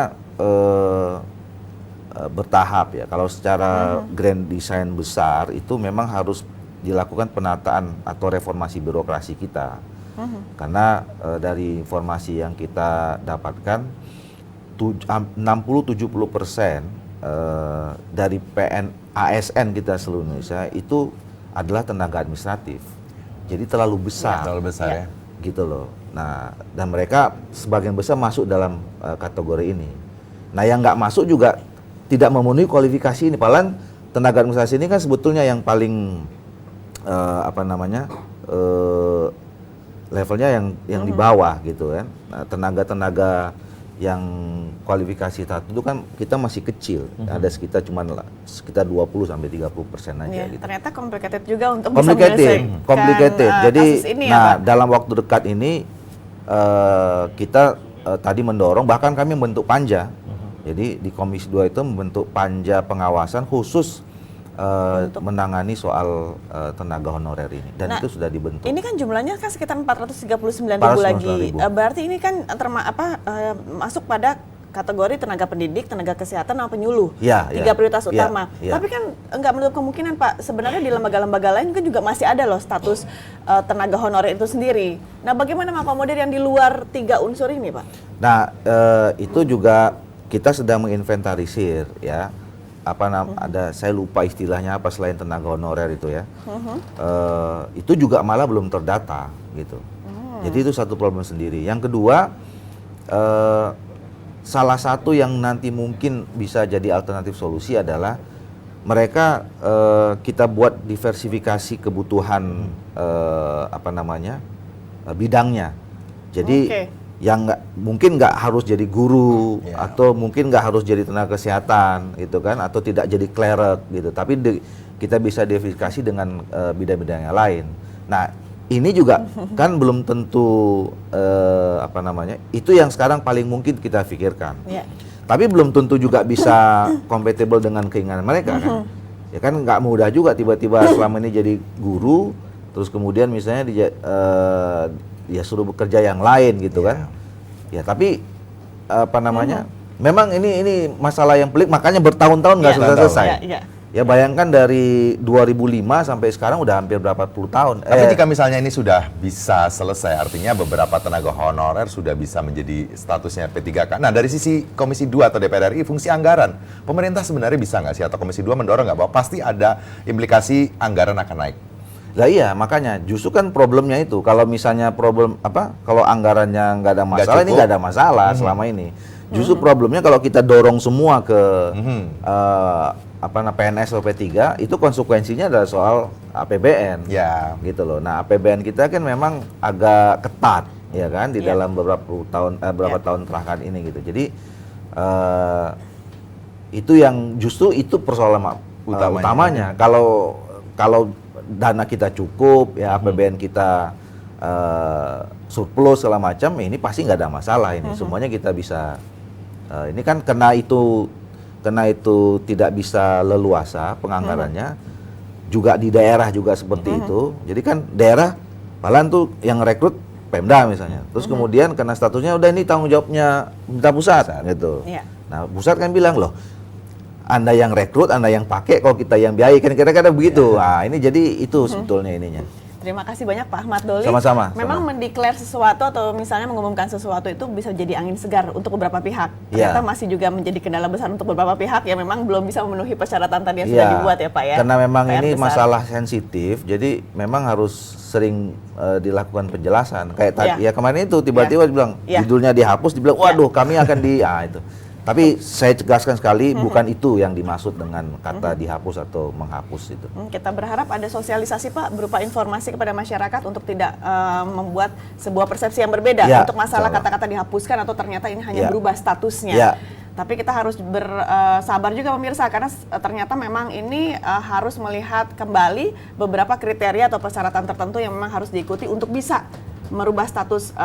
bertahap ya. Kalau secara grand design besar itu memang harus dilakukan penataan atau reformasi birokrasi kita. Karena dari informasi yang kita dapatkan 60-70% dari ASN kita seluruh Indonesia itu adalah tenaga administratif. Jadi terlalu besar. Terlalu besar ya. Gitu loh. Nah, dan mereka sebagian besar masuk dalam kategori ini. Nah, yang nggak masuk juga tidak memenuhi kualifikasi ini. Padahal tenaga administrasi ini kan sebetulnya yang paling levelnya yang di bawah gitu kan. Nah, tenaga-tenaga yang kualifikasi tertentu itu kan kita masih kecil. Ada sekitar 20-30% aja gitu. Ternyata complicated juga untuk complicated. Jadi ini, dalam waktu dekat ini kita tadi mendorong, bahkan kami membentuk panja. Jadi di Komisi 2 itu membentuk panja pengawasan khusus untuk menangani soal tenaga honorer ini, dan itu sudah dibentuk. Ini kan jumlahnya kan sekitar 439 ribu lagi. Berarti ini kan masuk pada kategori tenaga pendidik, tenaga kesehatan, sama penyuluh. Tiga prioritas utama. Tapi kan nggak menutup kemungkinan Pak, sebenarnya di lembaga-lembaga lain kan juga masih ada loh status tenaga honorer itu sendiri. Nah, bagaimana mengakomodir yang di luar 3 unsur ini Pak? Nah, itu juga kita sedang menginventarisir ya. Saya lupa istilahnya apa selain tenaga honorer itu ya. Itu juga malah belum terdata gitu. Jadi itu satu problem sendiri. Yang kedua, salah satu yang nanti mungkin bisa jadi alternatif solusi adalah mereka kita buat diversifikasi kebutuhan bidangnya. Jadi yang mungkin nggak harus jadi guru atau mungkin nggak harus jadi tenaga kesehatan gitu kan, atau tidak jadi clerk gitu, tapi kita bisa diversifikasi dengan bidang-bidang yang lain. Nah ini juga kan belum tentu itu yang sekarang paling mungkin kita pikirkan. Tapi belum tentu juga bisa compatible dengan keinginan mereka kan. Ya kan nggak mudah juga tiba-tiba selama ini jadi guru terus kemudian misalnya ya suruh bekerja yang lain gitu kan. Ya tapi memang ini masalah yang pelik, makanya bertahun-tahun nggak selesai. Ya bayangkan dari 2005 sampai sekarang udah hampir berapa puluh tahun. Tapi jika misalnya ini sudah bisa selesai, artinya beberapa tenaga honorer sudah bisa menjadi statusnya P3K. Nah, dari sisi Komisi 2 atau DPR RI, fungsi anggaran, pemerintah sebenarnya bisa nggak sih, atau Komisi 2 mendorong nggak bahwa pasti ada implikasi anggaran akan naik? Lah iya, makanya justru kan problemnya itu, kalau misalnya kalau anggarannya nggak ada masalah, ini nggak ada masalah selama ini. Justru problemnya kalau kita dorong semua ke PNS atau P3, itu konsekuensinya adalah soal APBN, ya, gitu loh. Nah, APBN kita kan memang agak ketat, ya kan, di dalam beberapa tahun terakhir ini, gitu. Jadi itu yang justru itu persoalan utamanya. Kalau dana kita cukup, ya APBN kita surplus segala macam, ini pasti nggak ada masalah ini. Semuanya kita bisa. Ini kan karena itu tidak bisa leluasa penganggarannya, juga di daerah juga seperti itu. Jadi kan daerah paling tuh yang rekrut Pemda misalnya. Terus kemudian karena statusnya udah ini tanggung jawabnya pemerintah pusat gitu. Nah, pusat kan bilang, loh, Anda yang rekrut, Anda yang pakai, kalau kita yang biayai, kan kira-kira begitu. Nah, ini jadi itu sebetulnya ininya. Terima kasih banyak Pak Ahmad Doli. Sama-sama. Memang mendeklar sesuatu atau misalnya mengumumkan sesuatu itu bisa jadi angin segar untuk beberapa pihak. Ternyata masih juga menjadi kendala besar untuk beberapa pihak yang memang belum bisa memenuhi persyaratan tadi yang sudah dibuat ya Pak ya. Karena memang PR ini besar. masalah sensitif, jadi memang harus sering dilakukan penjelasan. Kayak tadi ya kemarin itu tiba-tiba dibilang judulnya dihapus, dibilang waduh kami akan itu. Tapi saya tegaskan sekali, bukan itu yang dimaksud dengan kata dihapus atau menghapus itu. Kita berharap ada sosialisasi Pak berupa informasi kepada masyarakat untuk tidak membuat sebuah persepsi yang berbeda untuk masalah kata-kata dihapuskan atau ternyata ini hanya berubah statusnya. Tapi kita harus bersabar juga pemirsa, karena ternyata memang ini harus melihat kembali beberapa kriteria atau persyaratan tertentu yang memang harus diikuti untuk bisa merubah status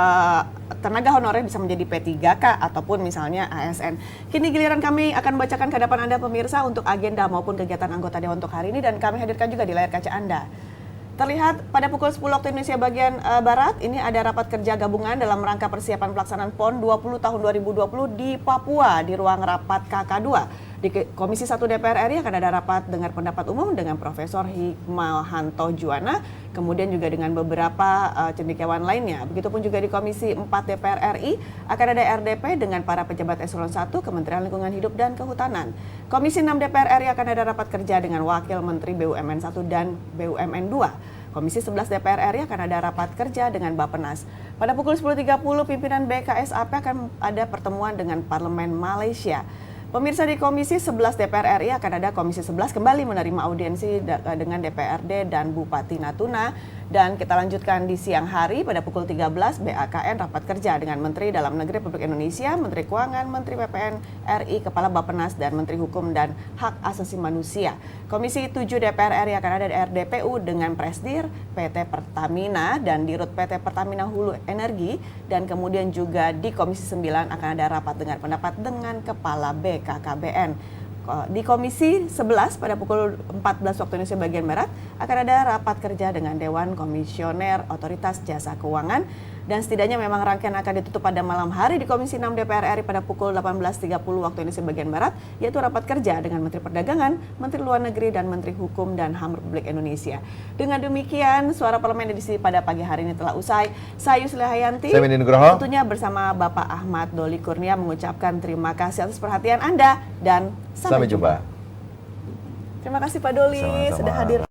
tenaga honorer bisa menjadi P3K ataupun misalnya ASN. Kini giliran kami akan bacakan ke hadapan Anda pemirsa untuk agenda maupun kegiatan anggota Dewan untuk hari ini, dan kami hadirkan juga di layar kaca Anda. Terlihat pada pukul 10 waktu Indonesia bagian Barat, ini ada rapat kerja gabungan dalam rangka persiapan pelaksanaan PON 20 tahun 2020 di Papua di ruang rapat KK2. Di Komisi 1 DPR RI akan ada rapat dengar pendapat umum dengan Profesor Hikmahanto Juwana, kemudian juga dengan beberapa cendekiawan lainnya. Begitupun juga di Komisi 4 DPR RI akan ada RDP dengan para pejabat eselon 1 Kementerian Lingkungan Hidup dan Kehutanan. Komisi 6 DPR RI akan ada rapat kerja dengan Wakil Menteri BUMN 1 dan BUMN 2. Komisi 11 DPR RI akan ada rapat kerja dengan Bappenas. Pada pukul 10.30 pimpinan BKSAP akan ada pertemuan dengan Parlemen Malaysia. Pemirsa, di Komisi 11 DPR RI akan ada Komisi 11 kembali menerima audiensi dengan DPRD dan Bupati Natuna. Dan kita lanjutkan di siang hari pada pukul 13 BAKN rapat kerja dengan Menteri Dalam Negeri Republik Indonesia, Menteri Keuangan, Menteri PPN RI, Kepala Bappenas, dan Menteri Hukum dan Hak Asasi Manusia. Komisi 7 DPR RI akan ada di RDPU dengan Presdir, PT Pertamina, dan Dirut PT Pertamina Hulu Energi. Dan kemudian juga di Komisi 9 akan ada rapat dengar pendapat dengan Kepala BKKBN. Di Komisi 11 pada pukul 14 waktu Indonesia bagian Barat akan ada rapat kerja dengan Dewan Komisioner Otoritas Jasa Keuangan. Dan setidaknya memang rangkaian akan ditutup pada malam hari di Komisi 6 DPR RI pada pukul 18.30 waktu Indonesia bagian Barat, yaitu rapat kerja dengan Menteri Perdagangan, Menteri Luar Negeri, dan Menteri Hukum dan HAM Republik Indonesia. Dengan demikian, Suara Parlemen edisi pada pagi hari ini telah usai. Saya Yusli Hayanti, saya Mindi Nugroho, tentunya bersama Bapak Ahmad Doli Kurnia mengucapkan terima kasih atas perhatian Anda dan sampai jumpa. Terima kasih Pak Doli sudah hadir.